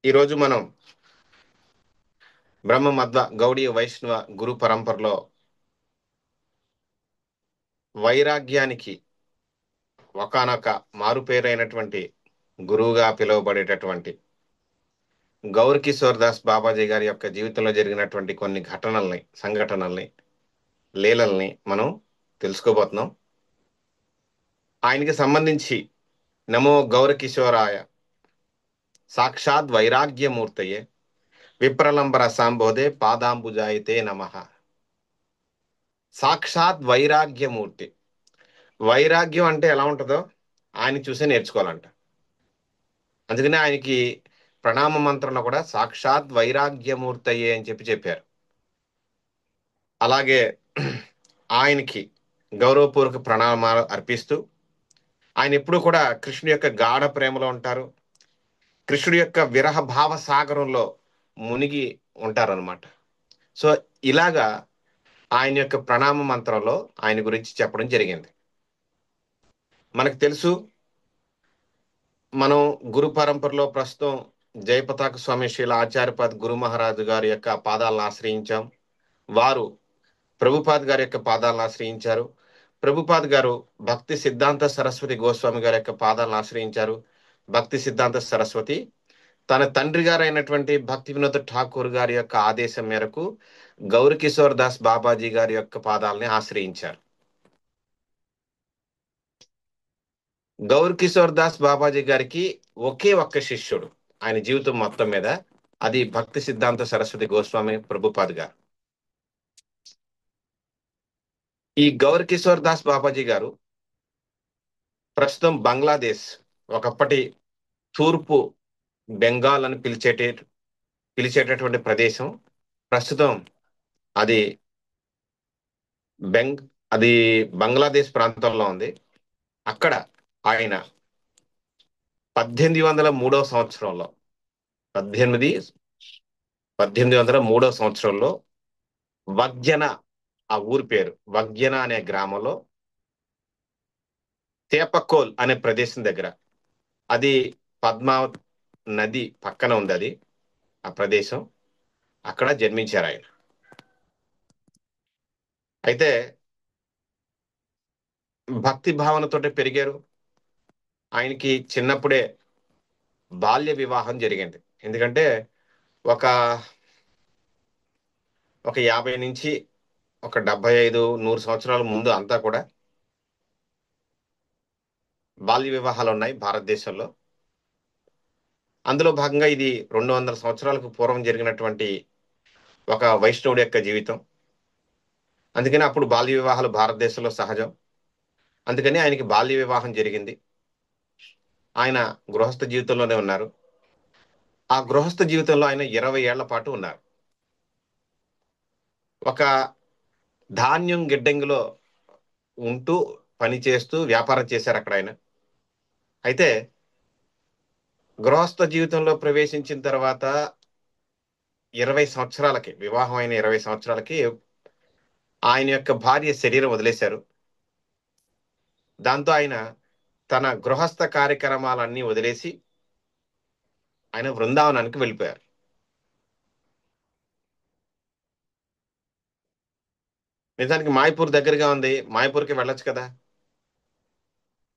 ఈరోజు మనం బ్రహ్మ మధ్వ గౌడీయ వైష్ణవ గురు పరంపరలో వైరాగ్యానికి ఒకానొక మారుపేరైనటువంటి గురువుగా పిలువబడేటటువంటి గౌర్ కిషోర్ దాస్ బాబాజీ గారి యొక్క జీవితంలో జరిగినటువంటి కొన్ని సంఘటనల్ని, లీలల్ని మనం తెలుసుకోబోతున్నాం. ఆయనకి సంబంధించి నమో గౌర కిషోరాయ సాక్షాత్ వైరాగ్యమూర్తయే విప్రలంబర సాంబోధే పాదాంబుజాయితే నమః. సాక్షాత్ వైరాగ్యమూర్తి. వైరాగ్యం అంటే ఎలా ఉంటుందో ఆయన చూసే నేర్చుకోవాలంట. అందుకనే ఆయనకి ప్రణామ మంత్రంలో కూడా సాక్షాత్ వైరాగ్యమూర్తయ్యే అని చెప్పారు. అలాగే ఆయనకి గౌరవపూర్వక ప్రణామాలు అర్పిస్తూ ఆయన ఎప్పుడూ కూడా కృష్ణుడి యొక్క గాఢ ప్రేమలో ఉంటారు. కృష్ణుడి యొక్క విరహ భావ సాగరంలో మునిగి ఉంటారనమాట. సో ఇలాగా ఆయన యొక్క ప్రణామ మంత్రంలో ఆయన గురించి చెప్పడం జరిగింది. మనకు తెలుసు, మనం గురు పరంపరలో ప్రస్తుతం జయపతాక స్వామి శ్రీల ఆచార్యపాద్ గురు మహారాజు గారి యొక్క పాదాలను ఆశ్రయించాం. వారు ప్రభుపాద్ గారి యొక్క పాదాలను ఆశ్రయించారు. ప్రభుపాద్ గారు భక్తి సిద్ధాంత సరస్వతి గోస్వామి గారి యొక్క పాదాలను ఆశ్రయించారు. భక్తి సిద్ధాంత సరస్వతి తన తండ్రి గారైనటువంటి భక్తి వినోద్ ఠాకూర్ గారి యొక్క ఆదేశం మేరకు గౌర్ కిషోర్ దాస్ బాబాజీ గారి యొక్క పాదాలని ఆశ్రయించారు. గౌర్ కిషోర్ దాస్ బాబాజీ గారికి ఒకే ఒక్క శిష్యుడు ఆయన జీవితం మొత్తం మీద, అది భక్తి సిద్ధాంత సరస్వతి గోస్వామి ప్రభుపాద్ గారు. ఈ గౌర్ కిషోర్ దాస్ బాబాజీ గారు ప్రస్తుతం బంగ్లాదేశ్, ఒకప్పటి తూర్పు బెంగాల్ అని పిలిచేటటువంటి ప్రదేశం, ప్రస్తుతం అది బెంగ్ అది బంగ్లాదేశ్ ప్రాంతంలో ఉంది. అక్కడ ఆయన 1803 సంవత్సరంలో 18 1803 సంవత్సరంలో వగ్జన, ఆ ఊరి పేరు వగ్జన అనే గ్రామంలో తేపకోల్ అనే ప్రదేశం దగ్గర, అది పద్మావత్ నది పక్కన ఉంది అది ఆ ప్రదేశం, అక్కడ జన్మించారు ఆయన. అయితే భక్తి భావనతోటి పెరిగారు. ఆయనకి చిన్నప్పుడే బాల్య వివాహం జరిగింది. ఎందుకంటే ఒక ఒక 50 నుంచి ఒక 75-100 సంవత్సరాల ముందు అంతా కూడా బాల్య వివాహాలు ఉన్నాయి భారతదేశంలో. అందులో భాగంగా ఇది 200 సంవత్సరాలకు పూర్వం జరిగినటువంటి ఒక వైష్ణవుడి యొక్క జీవితం. అందుకని అప్పుడు బాల్య వివాహాలు భారతదేశంలో సహజం. అందుకని ఆయనకి బాల్య వివాహం జరిగింది. ఆయన గృహస్థ జీవితంలోనే ఉన్నారు. ఆ గృహస్థ జీవితంలో ఆయన 20 ఏళ్ల పాటు ఉన్నారు. ఒక ధాన్యం గిడ్డంగిలో ఉంటూ పని చేస్తూ వ్యాపారం చేశారు అక్కడ ఆయన. అయితే గృహస్థ జీవితంలో ప్రవేశించిన తర్వాత 20 సంవత్సరాలకి, వివాహం అయిన 20 సంవత్సరాలకి ఆయన యొక్క భార్య శరీరం వదిలేశారు. దాంతో ఆయన తన గృహస్థ కార్యక్రమాలన్నీ వదిలేసి ఆయన బృందావనానికి వెళ్ళిపోయారు. నిజానికి మాయపూర్ దగ్గరగా ఉంది, మాయపూర్కి వెళ్ళొచ్చు కదా.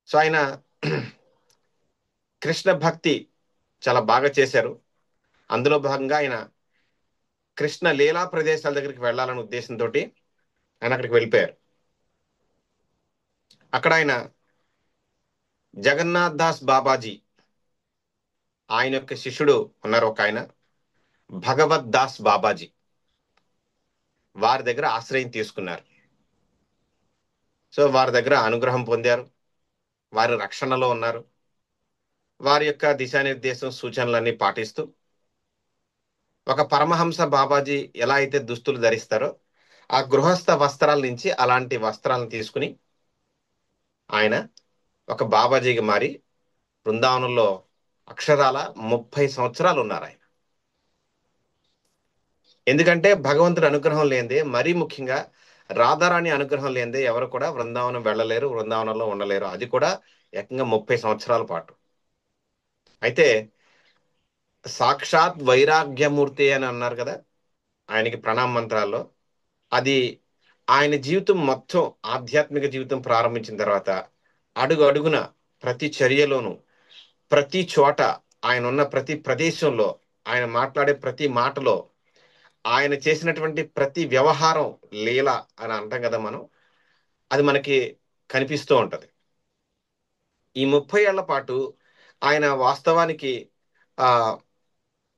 సో ఆయన కృష్ణ భక్తి చాలా బాగా చేశారు. అందులో భాగంగా ఆయన కృష్ణ లీలా ప్రదేశాల దగ్గరికి వెళ్ళాలనే ఉద్దేశంతో ఆయన అక్కడికి వెళ్ళిపోయారు. అక్కడ ఆయన జగన్నాథ్ దాస్ బాబాజీ, ఆయన యొక్క శిష్యుడు ఉన్నారు ఒక ఆయన, భగవత్ దాస్ బాబాజీ, వారి దగ్గర ఆశ్రయం తీసుకున్నారు. సో వారి దగ్గర అనుగ్రహం పొందారు, వారి రక్షణలో ఉన్నారు. వారి యొక్క దిశానిర్దేశం సూచనలన్నీ పాటిస్తూ ఒక పరమహంస బాబాజీ ఎలా అయితే దుస్తులు ధరిస్తారో ఆ గృహస్థ వస్త్రాల నుంచి అలాంటి వస్త్రాలను తీసుకుని ఆయన ఒక బాబాజీకి మారి బృందావనంలో అక్షరాల 30 సంవత్సరాలు ఉన్నారు ఆయన. ఎందుకంటే భగవంతుడి అనుగ్రహం లేనిదే, మరీ ముఖ్యంగా రాధారాణి అనుగ్రహం లేనిదే ఎవరు కూడా బృందావనం వెళ్ళలేరు, బృందావనంలో ఉండలేరు. అది కూడా ఏకంగా 30 సంవత్సరాల పాటు. అయితే సాక్షాత్ వైరాగ్యమూర్తి అని అన్నారు కదా ఆయనకి ప్రణామ మంత్రాల్లో. అది ఆయన జీవితం మొత్తం, ఆధ్యాత్మిక జీవితం ప్రారంభించిన తర్వాత అడుగు అడుగున ప్రతి చర్యలోనూ, ప్రతి చోట, ఆయన ఉన్న ప్రతి ప్రదేశంలో, ఆయన మాట్లాడే ప్రతి మాటలో, ఆయన చేసినటువంటి ప్రతి వ్యవహారం లీల అని అంటాం కదా మనం, అది మనకి కనిపిస్తూ ఉంటది. ఈ 30 ఏళ్ల పాటు ఆయన వాస్తవానికి ఆ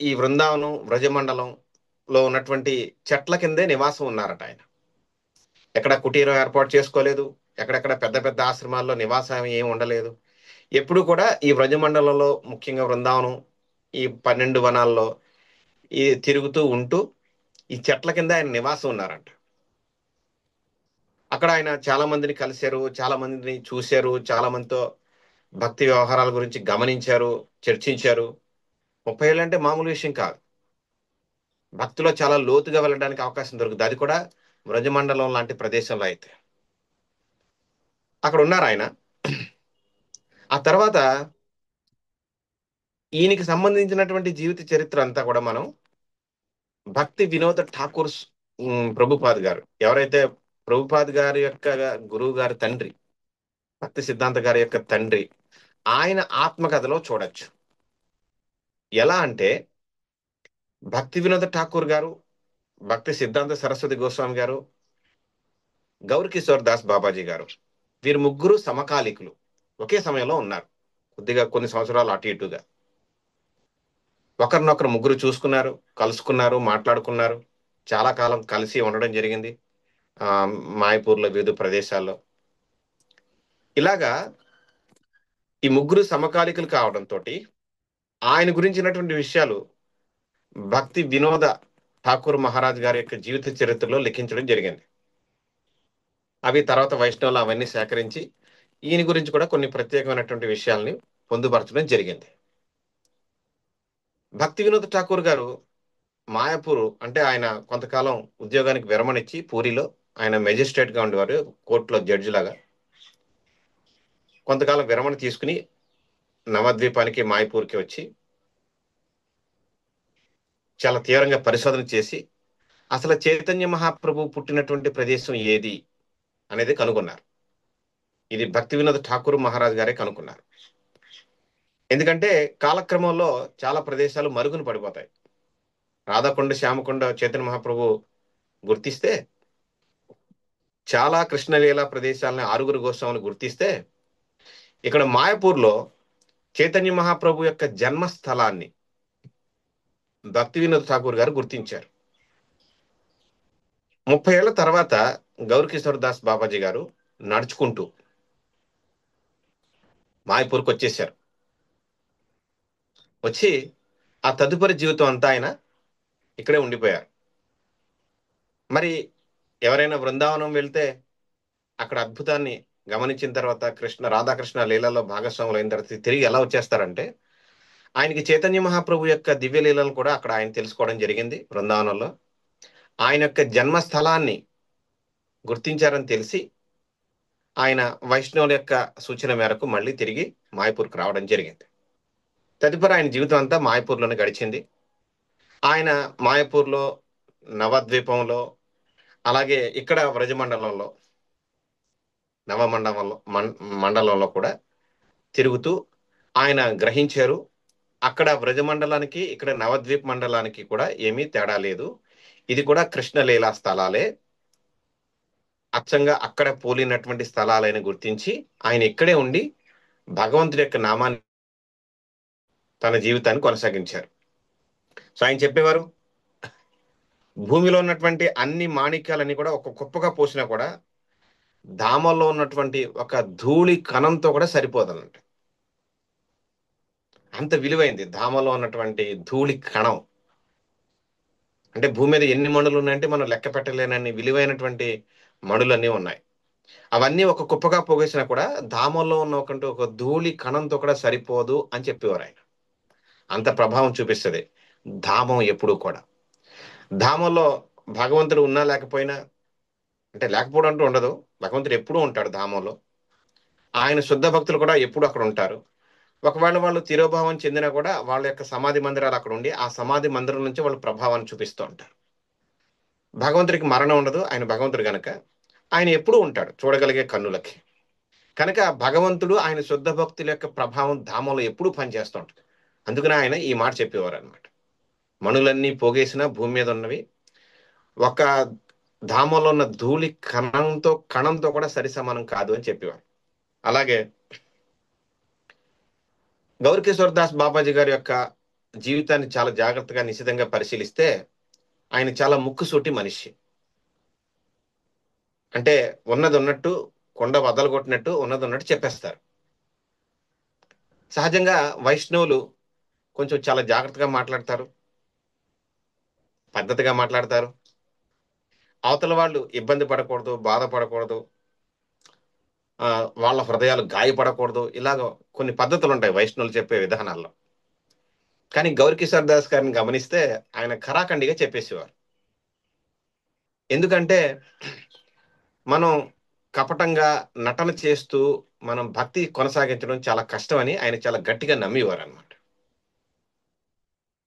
ఈ బృందావనం వ్రజమండలంలో ఉన్నటువంటి చెట్ల కిందే నివాసం ఉన్నారట ఆయన. ఎక్కడ కుటీరం ఏర్పాటు చేసుకోలేదు. ఎక్కడెక్కడ పెద్ద పెద్ద ఆశ్రమాల్లో నివాసం ఏమి ఉండలేదు. ఎప్పుడు కూడా ఈ వ్రజమండలంలో, ముఖ్యంగా బృందావనం, ఈ 12 వనాల్లో ఈ తిరుగుతూ ఉంటూ ఈ చెట్ల కింద ఆయన నివాసం ఉన్నారంట. అక్కడ ఆయన చాలా మందిని కలిశారు, చాలా మందిని చూశారు, చాలా మందితో భక్తి వ్యవహారాల గురించి గమనించారు, చర్చించారు. 30 ఏళ్ళు అంటే మామూలు విషయం కాదు. భక్తిలో చాలా లోతుగా వెళ్ళడానికి అవకాశం దొరుకుతుంది. అది కూడా వ్రజమండలం లాంటి ప్రదేశంలో అయితే. అక్కడ ఉన్నారు ఆయన. ఆ తర్వాత ఈయనకి సంబంధించినటువంటి జీవిత చరిత్ర అంతా కూడా మనం భక్తి వినోద ఠాకూర్ ప్రభుపాద్ గారు, ఎవరైతే ప్రభుపాద్ గారి యొక్క గురువు గారి తండ్రి, భక్తి సిద్ధాంత గారి యొక్క తండ్రి, ఆయన ఆత్మకథలో చూడొచ్చు. ఎలా అంటే భక్తి వినోద ఠాకూర్ గారు, భక్తి సిద్ధాంత సరస్వతి గోస్వామి గారు, గౌర్ కిషోర్ దాస్ బాబాజీ గారు, వీరు ముగ్గురు సమకాలీకులు. ఒకే సమయంలో ఉన్నారు, కొద్దిగా కొన్ని సంవత్సరాలు అటు ఇటుగా. ఒకరినొకరు ముగ్గురు చూసుకున్నారు, కలుసుకున్నారు, మాట్లాడుకున్నారు. చాలా కాలం కలిసి ఉండడం జరిగింది ఆ మాయపూర్లో, వివిధ ప్రదేశాల్లో. ఇలాగా ఈ ముగ్గురు సమకాలీకులు కావడంతో ఆయన గురించినటువంటి విషయాలు భక్తి వినోద ఠాకూర్ మహారాజ్ గారి యొక్క జీవిత చరిత్రలో లిఖించడం జరిగింది. అవి తర్వాత వైష్ణవులు అవన్నీ సేకరించి ఈయన గురించి కూడా కొన్ని ప్రత్యేకమైనటువంటి విషయాల్ని పొందుపరచడం జరిగింది. భక్తి వినోద్ ఠాకూర్ గారు మాయాపూర్, అంటే ఆయన కొంతకాలం ఉద్యోగానికి విరమణ ఇచ్చి పూరిలో ఆయన మెజిస్ట్రేట్ గా ఉండేవారు, కోర్టులో జడ్జి లాగా. కొంతకాలం విరమణ తీసుకుని నవద్వీపానికి, మాయపూర్కి వచ్చి చాలా తీవ్రంగా పరిశోధన చేసి అసలు చైతన్య మహాప్రభు పుట్టినటువంటి ప్రదేశం ఏది అనేది కనుగొన్నారు. ఇది భక్తి వినోద్ ఠాకూర్ మహారాజ్ గారే కనుక్కున్నారు. ఎందుకంటే కాలక్రమంలో చాలా ప్రదేశాలు మరుగున పడిపోతాయి. రాధాకొండ, శ్యామకొండ చైతన్య మహాప్రభు గుర్తిస్తే, చాలా కృష్ణలీల ప్రదేశాలని ఆరుగురు గోస్వాములు గుర్తిస్తే, ఇక్కడ మాయపూర్లో చైతన్య మహాప్రభు యొక్క జన్మస్థలాన్ని భక్తి వినోద్ ఠాకూర్ గారు గుర్తించారు. 30 ఏళ్ల తర్వాత గౌర్ కిషోర్ దాస్ బాబాజీ గారు నడుచుకుంటూ మాయపూర్కి వచ్చేసారు. వచ్చి ఆ తదుపరి జీవితం అంతా ఆయన ఇక్కడే ఉండిపోయారు. మరి ఎవరైనా బృందావనం వెళ్తే అక్కడ అద్భుతాన్ని గమనించిన తర్వాత, రాధాకృష్ణ లీలలో భాగస్వాములు అయిన తర్వాత తిరిగి ఎలా వచ్చేస్తారంటే, ఆయనకి చైతన్య మహాప్రభు యొక్క దివ్య లీలలు కూడా అక్కడ ఆయన తెలుసుకోవడం జరిగింది బృందావనంలో. ఆయన యొక్క జన్మస్థలాన్ని గుర్తించారని తెలిసి ఆయన వైష్ణవుల యొక్క సూచన మేరకు మళ్ళీ తిరిగి మాయపూర్కి రావడం జరిగింది. తదుపరి ఆయన జీవితం అంతా మాయపూర్లోనే గడిచింది. ఆయన మాయపూర్లో, నవద్వీపంలో, అలాగే ఇక్కడ వ్రజమండలంలో, నవమండలంలో మండలంలో కూడా తిరుగుతూ ఆయన గ్రహించారు, అక్కడ వ్రజమండలానికి, ఇక్కడ నవద్వీప్ మండలానికి కూడా ఏమీ తేడా లేదు. ఇది కూడా కృష్ణలీలా స్థలాలే, అచ్చంగా అక్కడ పోలినటువంటి స్థలాలైన గుర్తించి ఆయన ఇక్కడే ఉండి భగవంతుడి యొక్క నామాన్ని, తన జీవితాన్ని కొనసాగించారు. సో ఆయన చెప్పేవారు, భూమిలో ఉన్నటువంటి అన్ని మాణిక్యాలన్నీ కూడా ఒక కుప్పగా పోసినా కూడా ధామంలో ఉన్నటువంటి ఒక ధూళి కణంతో కూడా సరిపోదనంట. అంత విలువైంది ధామంలో ఉన్నటువంటి ధూళి కణం. అంటే భూమి మీద ఎన్ని మణులు ఉన్నాయంటే మనం లెక్క పెట్టలేనన్ని విలువైనటువంటి మణులన్నీ ఉన్నాయి. అవన్నీ ఒక కుప్పగా పోగేసినా కూడా ధామంలో ఉన్న ఒక ధూళి కణంతో కూడా సరిపోదు అని చెప్పేవారు ఆయన. అంత ప్రభావం చూపిస్తుంది ధామం ఎప్పుడు కూడా. ధామంలో భగవంతుడు ఉన్నా లేకపోయినా, అంటే లేకపోవడం అంటూ ఉండదు, భగవంతుడు ఎప్పుడూ ఉంటాడు ధామంలో. ఆయన శుద్ధ భక్తులు కూడా ఎప్పుడు అక్కడ ఉంటారు. ఒకవేళ వాళ్ళు తిరోభావం చెందినా కూడా వాళ్ళ యొక్క సమాధి మందిరాలు అక్కడ ఉండి ఆ సమాధి మందిరం నుంచి వాళ్ళు ప్రభావాన్ని చూపిస్తూ ఉంటారు. భగవంతుడికి మరణం ఉండదు. ఆయన భగవంతుడు గనక ఆయన ఎప్పుడూ ఉంటాడు చూడగలిగే కన్నులకి. కనుక భగవంతుడు ఆయన శుద్ధ భక్తుల యొక్క ప్రభావం ధామంలో ఎప్పుడూ పనిచేస్తూ ఉంటుంది. అందుకనే ఆయన ఈ మాట చెప్పేవారు అనమాట. మణులన్నీ పోగేసినా భూమి మీద ఉన్నవి ఒక ధామంలో ఉన్న ధూళి కణంతో కూడా సరి సమానం కాదు అని చెప్పేవారు. అలాగే గౌరకిషోర్ దాస్ బాబాజీ గారి యొక్క జీవితాన్ని చాలా జాగ్రత్తగా నిశితంగా పరిశీలిస్తే ఆయన చాలా ముక్కుసూటి మనిషి. అంటే ఉన్నది ఉన్నట్టు కొండ బద్దలు కొట్టినట్టు ఉన్నది ఉన్నట్టు చెప్పేస్తారు. సహజంగా వైష్ణవులు కొంచెం చాలా జాగ్రత్తగా మాట్లాడతారు, పద్ధతిగా మాట్లాడతారు. అవతల వాళ్ళు ఇబ్బంది పడకూడదు, బాధపడకూడదు, ఆ, వాళ్ళ హృదయాలు గాయపడకూడదు. ఇలాగ కొన్ని పద్ధతులు ఉంటాయి వైష్ణవులు చెప్పే విధానాల్లో. కానీ గౌరకిషోర్ దాస్ గారిని గమనిస్తే ఆయన ఖరాఖండిగా చెప్పేసేవారు. ఎందుకంటే మనం కపటంగా నటన చేస్తూ మనం భక్తి కొనసాగించడం చాలా కష్టమని ఆయన చాలా గట్టిగా నమ్మేవారు అనమాట.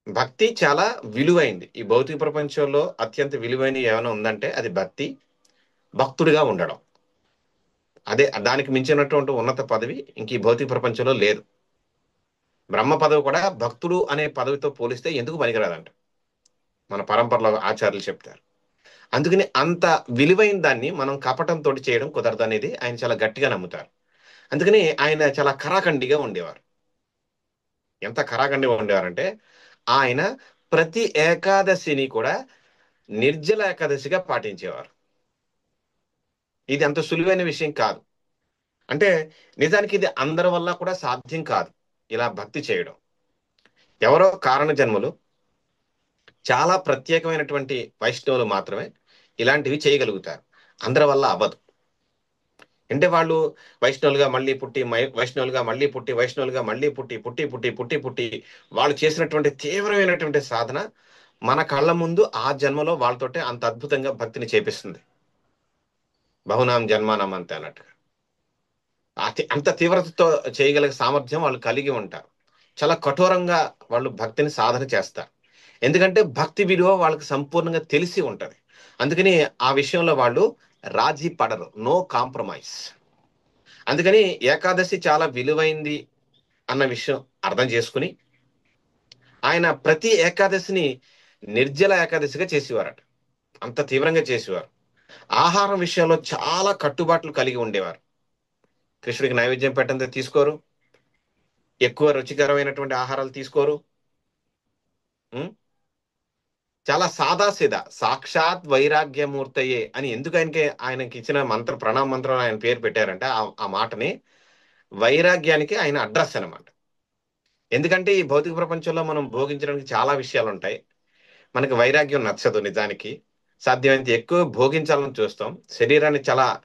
భక్తి చాలా విలువైంది. ఈ భౌతిక ప్రపంచంలో అత్యంత విలువైన ఏమైనా ఉందంటే అది భక్తి, భక్తుడిగా ఉండడం. అదే దానికి మించినటువంటి ఉన్నత పదవి ఇంక ఈ భౌతిక ప్రపంచంలో లేదు. బ్రహ్మ పదవి కూడా భక్తుడు అనే పదవితో పోలిస్తే ఎందుకు పనికిరాదంట మన పరంపరలో ఆచార్యులు చెప్తారు. అందుకని అంత విలువైన దాన్ని మనం కపటంతో చేయడం కుదరదు అనేది ఆయన చాలా గట్టిగా నమ్ముతారు. అందుకని ఆయన చాలా కరాఖండిగా ఉండేవారు. ఎంత కరాఖండిగా ఉండేవారంటే ఆయన ప్రతి ఏకాదశిని కూడా నిర్జల ఏకాదశిగా పాటించేవారు. ఇది అంత సులువైన విషయం కాదు. అంటే నిజానికి ఇది అందరి వల్ల కూడా సాధ్యం కాదు ఇలా భక్తి చేయడం. ఎవరో కారణ జన్మలు చాలా ప్రత్యేకమైనటువంటి వైష్ణవులు మాత్రమే ఇలాంటివి చేయగలుగుతారు. అందరి వల్ల అవ్వదు. అంటే వాళ్ళు వైష్ణవులుగా మళ్ళీ పుట్టి వైష్ణవులుగా మళ్ళీ పుట్టి వైష్ణవులుగా మళ్ళీ పుట్టి పుట్టి పుట్టి పుట్టి పుట్టి వాళ్ళు చేసినటువంటి తీవ్రమైనటువంటి సాధన మన కళ్ళ ముందు ఆ జన్మలో వాళ్ళతోటే అంత అద్భుతంగా భక్తిని చేపిస్తుంది. బహునాం జన్మానం అంతే అన్నట్టుగా అంత తీవ్రతతో చేయగలిగే సామర్థ్యం వాళ్ళు కలిగి ఉంటారు. చాలా కఠోరంగా వాళ్ళు భక్తిని సాధన చేస్తారు. ఎందుకంటే భక్తి విలువ వాళ్ళకి సంపూర్ణంగా తెలిసి ఉంటది. అందుకని ఆ విషయంలో వాళ్ళు రాజీ పడరు, నో కాంప్రమైజ్. అందుకని ఏకాదశి చాలా విలువైంది అన్న విషయం అర్థం చేసుకుని ఆయన ప్రతి ఏకాదశిని నిర్జల ఏకాదశిగా చేసేవారట. అంత తీవ్రంగా చేసేవారు. ఆహారం విషయంలో చాలా కట్టుబాట్లు కలిగి ఉండేవారు. కృష్ణుడికి నైవేద్యం పెట్టంత తీసుకోరు, ఎక్కువ రుచికరమైనటువంటి ఆహారాలు తీసుకోరు. ఉం? చాలా సాదాసీదా సాక్షాత్ వైరాగ్యమూర్తయే అని ఎందుకు ఆయనకి ఇచ్చిన ప్రణామ మంత్రం ఆయన పేరు పెట్టారంటే ఆ మాటని వైరాగ్యానికి ఆయన అడ్రస్ అన్నమాట. ఎందుకంటే ఈ భౌతిక ప్రపంచంలో మనం భోగించడానికి చాలా విషయాలు ఉంటాయి. మనకి వైరాగ్యం నచ్చదు నిజానికి. సాధ్యమైనంత ఎక్కువ భోగించాలని చూస్తాం. శరీరాన్ని చాలా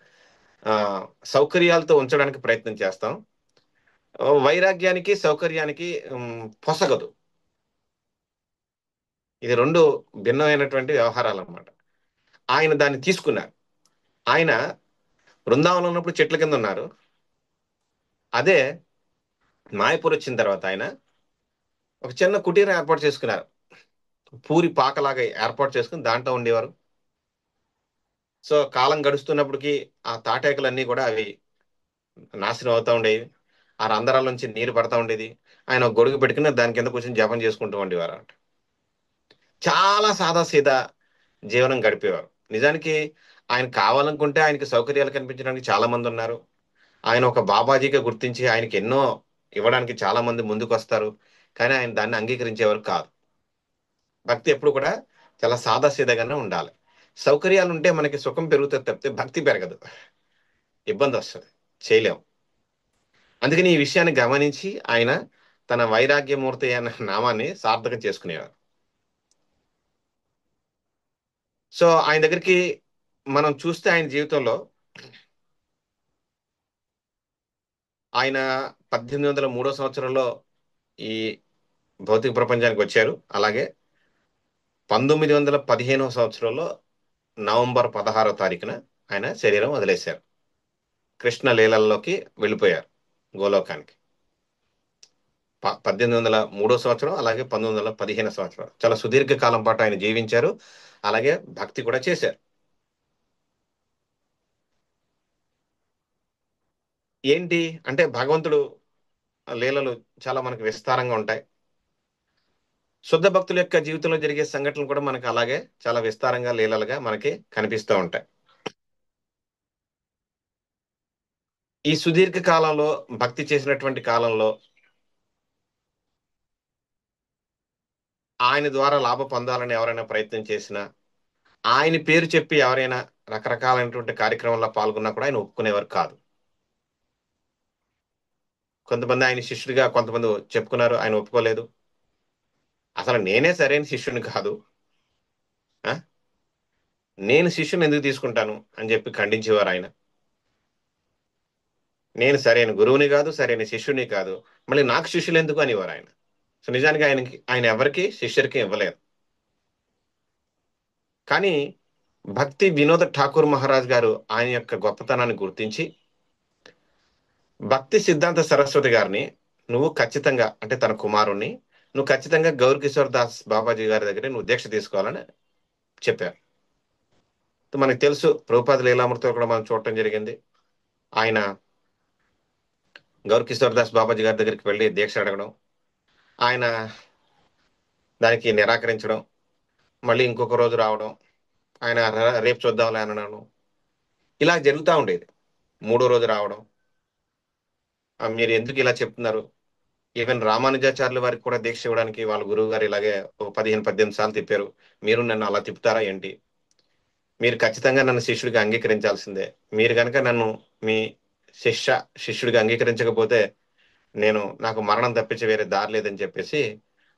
ఆ సౌకర్యాలతో ఉంచడానికి ప్రయత్నం చేస్తాం. వైరాగ్యానికి సౌకర్యానికి పొసగదు. ఇది రెండు భిన్నమైనటువంటి వ్యవహారాలు అన్నమాట. ఆయన దాన్ని తీసుకున్నారు. ఆయన బృందావనం ఉన్నప్పుడు చెట్ల కింద ఉన్నారు. అదే మాయపూర్ వచ్చిన తర్వాత ఆయన ఒక చిన్న కుటీరం ఏర్పాటు చేసుకున్నారు. పూరి పాకలాగా ఏర్పాటు చేసుకుని దాంట్లో ఉండేవారు. సో కాలం గడుస్తున్నప్పటికీ ఆ తాటాకులన్నీ కూడా అవి నాశనం అవుతా ఉండేవి. ఆ రంధ్రాల నుంచి నీరు పడతా ఉండేది. ఆయన ఒక గొడుగు పెట్టుకుని దాని కింద కూర్చొని జపం చేసుకుంటూ ఉండేవారు అంట. చాలా సాదాసీదా జీవనం గడిపేవారు. నిజానికి ఆయన కావాలనుకుంటే ఆయనకి సౌకర్యాలు కనిపించడానికి చాలా మంది ఉన్నారు. ఆయన ఒక బాబాజీగా గుర్తించి ఆయనకి ఎన్నో ఇవ్వడానికి చాలా మంది ముందుకు వస్తారు. కానీ ఆయన దాన్ని అంగీకరించేవారు కాదు. భక్తి ఎప్పుడు కూడా చాలా సాదాసీదాగానే ఉండాలి. సౌకర్యాలు ఉంటే మనకి సుఖం పెరుగుతుంది తప్పితే భక్తి పెరగదు, ఇబ్బంది వస్తుంది, చేయలేం. అందుకని ఈ విషయాన్ని గమనించి ఆయన తన వైరాగ్యమూర్తి అన్న నామాన్ని సార్థకం చేసుకునేవారు. సో ఆయన దగ్గరికి మనం చూస్తే ఆయన జీవితంలో ఆయన 1803 సంవత్సరంలో ఈ భౌతిక ప్రపంచానికి వచ్చారు. అలాగే 1915 సంవత్సరంలో నవంబర్ 16 ఆయన శరీరం వదిలేశారు. కృష్ణ లీలల్లోకి వెళ్ళిపోయారు గోలోకానికి. 1803 అలాగే 1915 చాలా సుదీర్ఘ కాలం పాటు ఆయన జీవించారు. అలాగే భక్తి కూడా చేశారు. ఏంటి అంటే భగవంతుడు లీలలు చాలా మనకు విస్తారంగా ఉంటాయి. శుద్ధ భక్తుల యొక్క జీవితంలో జరిగే సంఘటనలు కూడా మనకు అలాగే చాలా విస్తారంగా లీలలుగా మనకి కనిపిస్తూ ఉంటాయి. ఈ సుదీర్ఘ కాలంలో భక్తి చేసినటువంటి కాలంలో ఆయన ద్వారా లాభ పొందాలని ఎవరైనా ప్రయత్నం చేసినా, ఆయన పేరు చెప్పి ఎవరైనా రకరకాలైనటువంటి కార్యక్రమంలో పాల్గొన్నా కూడా ఆయన ఒప్పుకునేవారు కాదు. కొంతమంది ఆయన శిష్యుడిగా కొంతమంది చెప్పుకున్నారు, ఆయన ఒప్పుకోలేదు. అసలు నేనే సరైన శిష్యుని కాదు. ఆ నేను శిష్యుని ఎందుకు తీసుకుంటాను అని చెప్పి ఖండించేవారు ఆయన. నేను సరైన గురువుని కాదు, సరైన శిష్యుని కాదు. మళ్ళీ నాకు శిష్యులు ఎందుకు అనేవారు ఆయన. సో నిజానికి ఆయన ఎవరికి శిష్యుడికి ఇవ్వలేదు. కానీ భక్తి వినోద్ ఠాకూర్ మహారాజ్ గారు ఆయన యొక్క గొప్పతనాన్ని గుర్తించి భక్తి సిద్ధాంత సరస్వతి గారిని నువ్వు ఖచ్చితంగా అంటే తన కుమారుణ్ణి నువ్వు ఖచ్చితంగా గౌర్ కిషోర్ దాస్ బాబాజీ గారి దగ్గర నువ్వు దీక్ష తీసుకోవాలని చెప్పారు. మనకు తెలుసు ప్రభుపాద లీలామృతం కూడా మనం చూడటం జరిగింది. ఆయన గౌర్ కిషోర్ దాస్ బాబాజీ గారి దగ్గరికి వెళ్ళి దీక్ష అడగడం, ఆయన దానికి నిరాకరించడం, మళ్ళీ ఇంకొక రోజు రావడం, ఆయన రేపు చూద్దాంలే అనడం, ఇలా జరుగుతూ ఉండేది. మూడో రోజు రావడం, మీరు ఎందుకు ఇలా చెప్తున్నారు? ఈవెన్ రామానుజాచార్యుల వారికి కూడా దీక్ష ఇవ్వడానికి వాళ్ళ గురువు గారు ఇలాగే ఒక 15-18 సార్లు తిప్పారు. మీరు నన్ను అలా తిప్పుతారా ఏంటి? మీరు ఖచ్చితంగా నన్ను శిష్యుడిగా అంగీకరించాల్సిందే. మీరు కనుక నన్ను మీ శిష్యుడిగా అంగీకరించకపోతే నాకు మరణం తప్పించి వేరే దారి లేదని చెప్పేసి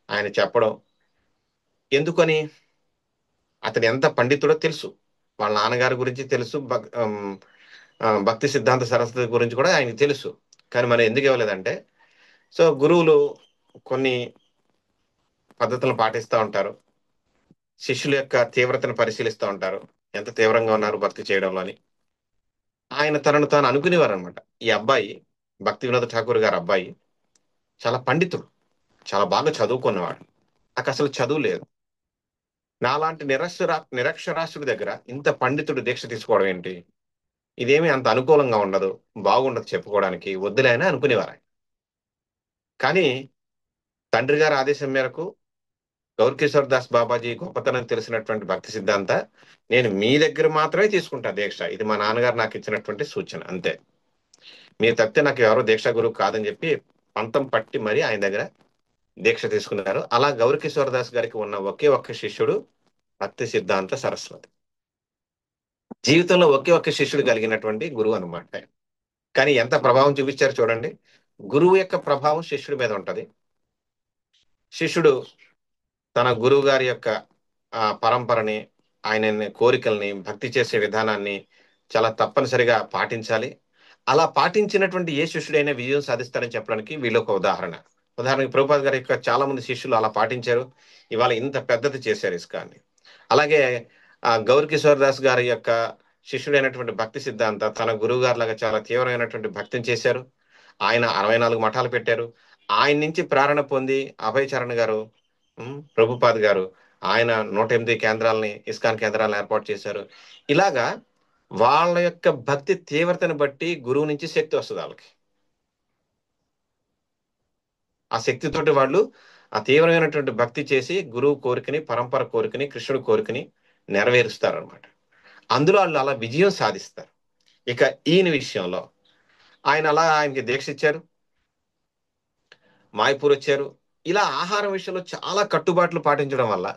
ఆయన చెప్పడం. ఎందుకని? అతను ఎంత పండితుడో తెలుసు, వాళ్ళ నాన్నగారి గురించి తెలుసు, భక్తి సిద్ధాంత సరస్వతి గురించి కూడా ఆయనకు తెలుసు. కానీ మనం ఎందుకు ఇవ్వలేదంటే, సో గురువులు కొన్ని పద్ధతులను పాటిస్తూ ఉంటారు, శిష్యుల యొక్క తీవ్రతను పరిశీలిస్తూ ఉంటారు, ఎంత తీవ్రంగా ఉన్నారు భక్తి చేయడంలో అని. ఆయన తనను తాను అనుకునేవారు అనమాట. ఈ అబ్బాయి భక్తి వినోద్ ఠాకూర్ గారి అబ్బాయి చాలా పండితుడు, చాలా బాగా చదువుకున్నవాడు, నాకు అసలు చదువు లేదు, నాలాంటి నిరక్షరాస్యుడి దగ్గర ఇంత పండితుడు దీక్ష తీసుకోవడం ఏంటి? ఇదేమి అంత అనుకూలంగా ఉండదు, బాగుండదు చెప్పుకోవడానికి, వద్దులే అని అనుకునేవారు ఆయన. కానీ తండ్రి గారి ఆదేశం మేరకు గౌర్ కిషోర్ దాస్ బాబాజీ గొప్పతనం తెలిసినటువంటి భక్తి సిద్ధాంత నేను మీ దగ్గర మాత్రమే తీసుకుంటా దీక్ష, ఇది మా నాన్నగారు నాకు ఇచ్చినటువంటి సూచన అంతే, మీరు తప్పితే నాకు ఎవరో దీక్షా గురువు కాదని చెప్పి పంతం పట్టి మరి ఆయన దగ్గర దీక్ష తీసుకున్నారు. అలా గౌర్ కిషోర్ దాస్ గారికి ఉన్న ఒకే ఒక్క శిష్యుడు భక్తి సిద్ధాంత సరస్వతి. జీవితంలో ఒకే ఒక్క శిష్యుడు కలిగినటువంటి గురువు అనమాట. కానీ ఎంత ప్రభావం చూపించారు చూడండి. గురువు యొక్క ప్రభావం శిష్యుడి మీద ఉంటది. శిష్యుడు తన గురువు గారి యొక్క పరంపరని, ఆయన కోరికల్ని, భక్తి చేసే విధానాన్ని చాలా తప్పనిసరిగా పాటించాలి. అలా పాటించినటువంటి ఏ శిష్యుడైనా విజయం సాధిస్తారని చెప్పడానికి వీళ్ళు ఒక ఉదాహరణకి ప్రభుపాద్ గారి యొక్క చాలా మంది శిష్యులు అలా పాటించారు, ఇవాళ ఇంత పెద్దది చేశారు ఇస్కాన్ని. అలాగే గౌర్ కిషోర్ దాస్ గారి యొక్క శిష్యుడైనటువంటి భక్తి సిద్ధాంత తన గురువు గారి లాగా చాలా తీవ్రమైనటువంటి భక్తిని చేశారు. ఆయన 64 మఠాలు పెట్టారు. ఆయన నుంచి ప్రేరణ పొంది అభయ్ చరణ్ గారు, ప్రభుపాద్ గారు, ఆయన 108 కేంద్రాలని, ఇస్కాన్ కేంద్రాలను ఏర్పాటు చేశారు. ఇలాగా వాళ్ళ యొక్క భక్తి తీవ్రతను బట్టి గురువు నుంచి శక్తి వస్తుంది వాళ్ళకి. ఆ శక్తితోటి వాళ్ళు ఆ తీవ్రమైనటువంటి భక్తి చేసి గురువు కోరికని, పరంపర కోరికని, కృష్ణుడి కోరికని నెరవేరుస్తారు అనమాట. అందులో వాళ్ళు అలా విజయం సాధిస్తారు. ఇక ఈయన విషయంలో ఆయనకి దీక్ష ఇచ్చారు, మాయపూర్ వచ్చారు. ఇలా ఆహారం విషయంలో చాలా కట్టుబాట్లు పాటించడం వల్ల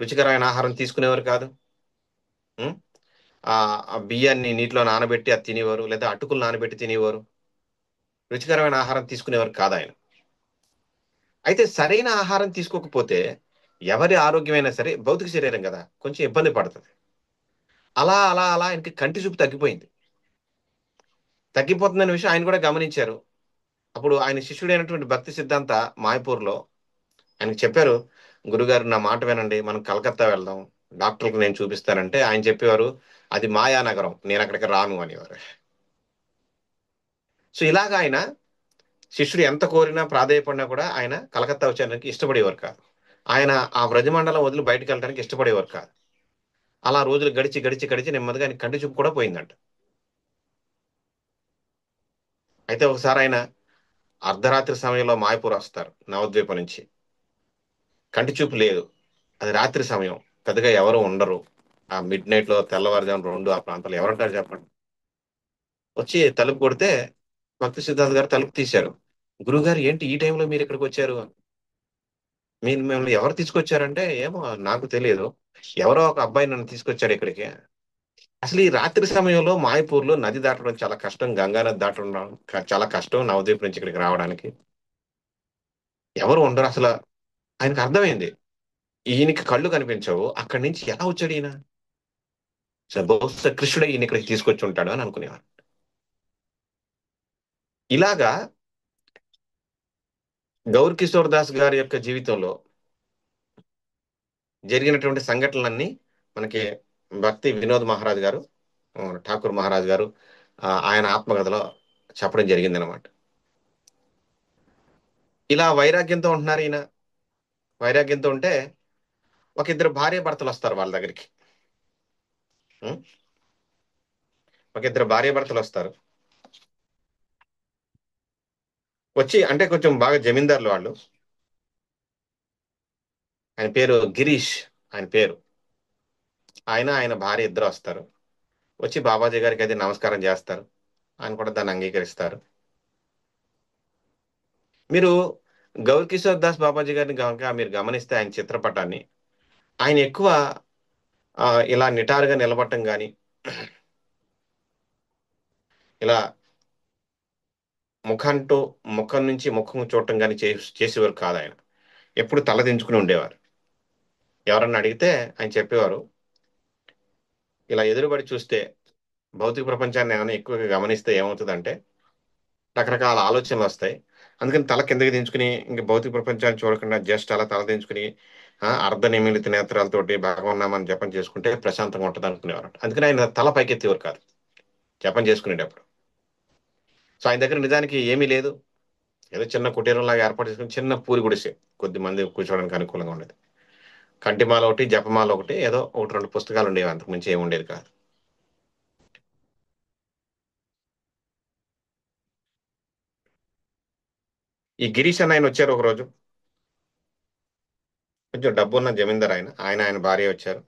రుచికరమైన ఆహారం తీసుకునేవారు కాదు. ఆ బియ్యాన్ని నీటిలో నానబెట్టి అది తినేవారు, లేదా అటుకులు నానబెట్టి తినేవారు. రుచికరమైన ఆహారం తీసుకునేవారు కాదు ఆయన. అయితే సరైన ఆహారం తీసుకోకపోతే ఎవరి ఆరోగ్యమైనా సరే, భౌతిక శరీరం కదా, కొంచెం ఇబ్బంది పడుతుంది. అలా అలా అలా ఆయనకి కంటి చూపు తగ్గిపోతుందనే విషయం ఆయన కూడా గమనించారు. అప్పుడు ఆయన శిష్యుడైనటువంటి భక్తి సిద్ధాంత మాయపూర్లో ఆయనకు చెప్పారు, గురుగారు నా మాట వినండి, మనం కలకత్తా వెళ్దాం, డాక్టర్కి నేను చూపిస్తానంటే ఆయన చెప్పేవారు, అది మాయానగరం, నేను అక్కడికి రాను అనేవారు. సో ఇలాగ ఆయన శిష్యుడు ఎంత కోరినా ప్రాధేయపడినా కూడా ఆయన కలకత్తా వచ్చేయడానికి ఇష్టపడేవారు కాదు. ఆయన ఆ బ్రజమండలం వదిలి బయటకు వెళ్ళడానికి ఇష్టపడేవారు కాదు. అలా రోజులు గడిచి గడిచి గడిచి నెమ్మదిగా ఆయన కంటి చూపు కూడా పోయిందంట. అయితే ఒకసారి ఆయన అర్ధరాత్రి సమయంలో మాయపూర్ వస్తారు నవద్వీపం నుంచి. కంటి చూపు లేదు. అది రాత్రి సమయం. పెద్దగా ఎవరు ఉండరు. ఆ మిడ్ నైట్ లో తెల్లవారుజాము 2 ఆ ప్రాంతాల్లో ఎవరుంటారు చెప్పండి. వచ్చి తలుపు కొడితే భక్తి సిద్ధార్థ్ గారు తలుపు తీశారు. గురుగారు ఏంటి ఈ టైంలో మీరు ఇక్కడికి వచ్చారు? మీరు మిమ్మల్ని ఎవరు తీసుకొచ్చారంటే, ఏమో నాకు తెలియదు. ఎవరో ఒక అబ్బాయి నన్ను తీసుకొచ్చాడు ఇక్కడికి. అసలు ఈ రాత్రి సమయంలో మాయపూర్‌లో నది దాటడం చాలా కష్టం. గంగా నది దాటడం చాలా కష్టం నవద్వీప్ నుంచి ఇక్కడికి రావడానికి. ఎవరు ఉండరు అసల. ఆయనకు అర్థమైంది. ఈయనకి కళ్ళు కనిపించవు. అక్కడి నుంచి ఎలా వచ్చాడు ఈయన? బహుశా కృష్ణుడే ఈయన ఇక్కడికి తీసుకొచ్చి ఉంటాడు అని అనుకునేవారు. ఇలాగా గౌర్ కిషోర్ దాస్ గారి యొక్క జీవితంలో జరిగినటువంటి సంఘటనలన్నీ మనకి భక్తి వినోద్ మహారాజ్ గారు, ఠాకూర్ మహారాజ్ గారు ఆయన ఆత్మకథలో చెప్పడం జరిగిందనమాట. ఇలా వైరాగ్యంతో ఉంటున్నారు ఈయన. వైరాగ్యంతో ఉంటే ఒక ఇద్దరు భార్య భర్తలు వస్తారు వాళ్ళ దగ్గరికి. ఉం? ఒక ఇద్దరు భార్య భర్తలు వస్తారు. వచ్చి అంటే కొంచెం బాగా జమీందారులు వాళ్ళు. ఆయన పేరు గిరీష్. ఆయన పేరు. ఆయన భార్య ఇద్దరు వస్తారు. వచ్చి బాబాజీ గారికి అయితే నమస్కారం చేస్తారు. ఆయన కూడా దాన్ని అంగీకరిస్తారు. మీరు గౌర్ కిషోర్ దాస్ బాబాజీ గారిని కనుక మీరు గమనిస్తే ఆయన చిత్రపటాన్ని, ఆయన ఎక్కువ ఇలా నిటారుగా నిలబడటం గాని, ఇలా ముఖంతో ముఖం నుంచి ముఖం చూడటం గాని చేసేవారు కాదు ఆయన. ఎప్పుడు తల దించుకుని ఉండేవారు. ఎవరన్నా అడిగితే ఆయన చెప్పేవారు, ఇలా ఎదురుబడి చూస్తే భౌతిక ప్రపంచాన్ని ఏమైనా ఎక్కువగా గమనిస్తే ఏమవుతుందంటే రకరకాల ఆలోచనలు వస్తాయి. అందుకని తల కిందకి దించుకుని ఇంక భౌతిక ప్రపంచాన్ని చూడకుండా జస్ట్ అలా తల దించుకుని అర్ధ నిమిలిత నేత్రాలతోటి భగవన్నామని జపం చేసుకుంటే ప్రశాంతంగా ఉంటుంది అనుకునేవారు. అందుకని ఆయన తల పైకెత్తేవారు కాదు జపం చేసుకునేటప్పుడు. సో ఆయన దగ్గర నిజానికి ఏమీ లేదు. ఏదో చిన్న కుటీరంలాగా ఏర్పాటు చేసుకుని చిన్న పూరి గుడిసె కొద్ది మంది కూర్చోవడానికి అనుకూలంగా ఉండేది. కంటిమాల ఒకటి, జపమాల ఒకటి, ఏదో ఒకటి రెండు పుస్తకాలు ఉండేవి. అంతకు మించి ఏమి ఉండేది కాదు. ఈ గిరీష్ అన్న ఆయన వచ్చారు ఒక రోజు. కొంచెం డబ్బున్న జమీందార్ ఆయన. ఆయన భార్య వచ్చారు.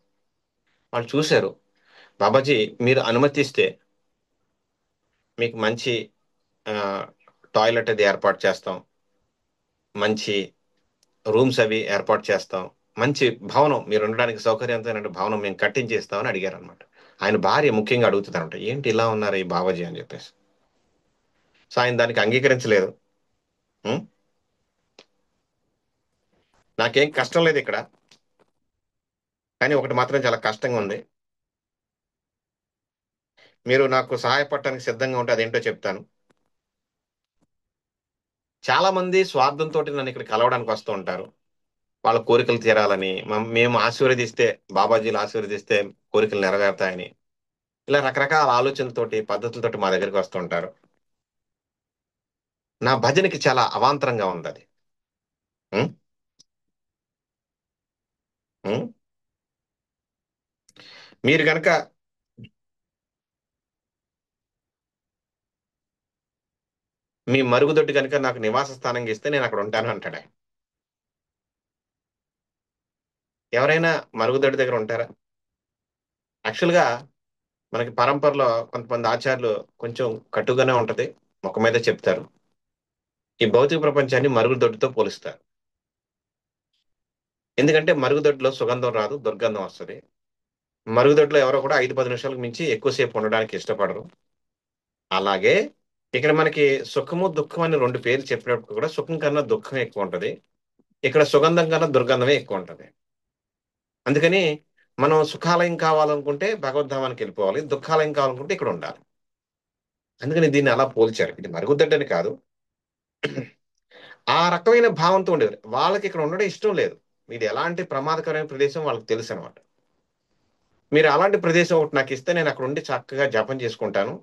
వాళ్ళు చూశారు. బాబాజీ మీరు అనుమతిస్తే మీకు మంచి ఆ, టాయిలెట్ అది ఏర్పాటు చేస్తాం. మంచి రూమ్స్ అవి ఏర్పాటు చేస్తాం. మంచి భవనం మీరు ఉండడానికి సౌకర్యవంతమైన భవనం మేము కట్టించేస్తామని అడిగారు అనమాట. ఆయన భార్య ముఖ్యంగా అడుగుతుందన్నమాట, ఏంటి ఇలా ఉన్నారు ఈ బాబాజీ అని చెప్పేసి. సో ఆయన దానికి అంగీకరించలేదు. ఉం? నాకేం కష్టం లేదు ఇక్కడ, కానీ ఒకటి మాత్రం చాలా కష్టంగా ఉంది. మీరు నాకు సహాయపడటానికి సిద్ధంగా ఉంటే అదేంటో చెప్తాను. చాలా మంది స్వార్థంతో నన్ను ఇక్కడ కలవడానికి వస్తూ ఉంటారు. వాళ్ళ కోరికలు తీరాలని, మేము ఆశీర్వదిస్తే, బాబాజీలు ఆశీర్వదిస్తే కోరికలు నెరవేరుతాయని, ఇలా రకరకాల ఆలోచనలతోటి పద్ధతులతోటి మా దగ్గరికి వస్తూ ఉంటారు. నా భజనకి చాలా అవాంతరంగా ఉంది అది. ఉం? ఉం? మీరు గనక మీ మరుగుదొడ్డి కనుక నాకు నివాస స్థానంగా ఇస్తే నేను అక్కడ ఉంటాను అంటాడు ఆయన. ఎవరైనా మరుగుదొడ్డి దగ్గర ఉంటారా? యాక్చువల్ గా మనకి పరంపరలో కొంతమంది ఆచార్యులు కొంచెం కట్టుగానే ఉంటది, ముఖం మీద చెప్తారు. ఈ భౌతిక ప్రపంచాన్ని మరుగుదొడ్డితో పోలుస్తారు. ఎందుకంటే మరుగుదొడ్డిలో సుగంధం రాదు, దుర్గంధం వస్తుంది. మరుగుదొడ్డిలో ఎవరో కూడా 5-10 నిమిషాలకు మించి ఎక్కువసేపు ఉండడానికి ఇష్టపడరు. అలాగే ఇక్కడ మనకి సుఖము దుఃఖం అని రెండు పేర్లు చెప్పినప్పుడు కూడా సుఖం కన్నా దుఃఖం ఎక్కువ ఉంటది. ఇక్కడ సుగంధం కన్నా దుర్గంధమే ఎక్కువ ఉంటది. అందుకని మనం సుఖాలయం కావాలనుకుంటే భగవద్ధామానికి వెళ్ళిపోవాలి, దుఃఖాలయం కావాలనుకుంటే ఇక్కడ ఉండాలి. అందుకని దీన్ని అలా పోల్చారు. ఇది మరుగుదొడ్డని కాదు, ఆ రకమైన భావంతో ఉండేది. వాళ్ళకి ఇక్కడ ఉండడం ఇష్టం లేదు. ఇది ఎలాంటి ప్రమాదకరమైన ప్రదేశం వాళ్ళకి తెలుసు అనమాట. మీరు అలాంటి ప్రదేశం ఒకటి నాకు ఇస్తే నేను అక్కడ ఉండి చక్కగా జపం చేసుకుంటాను.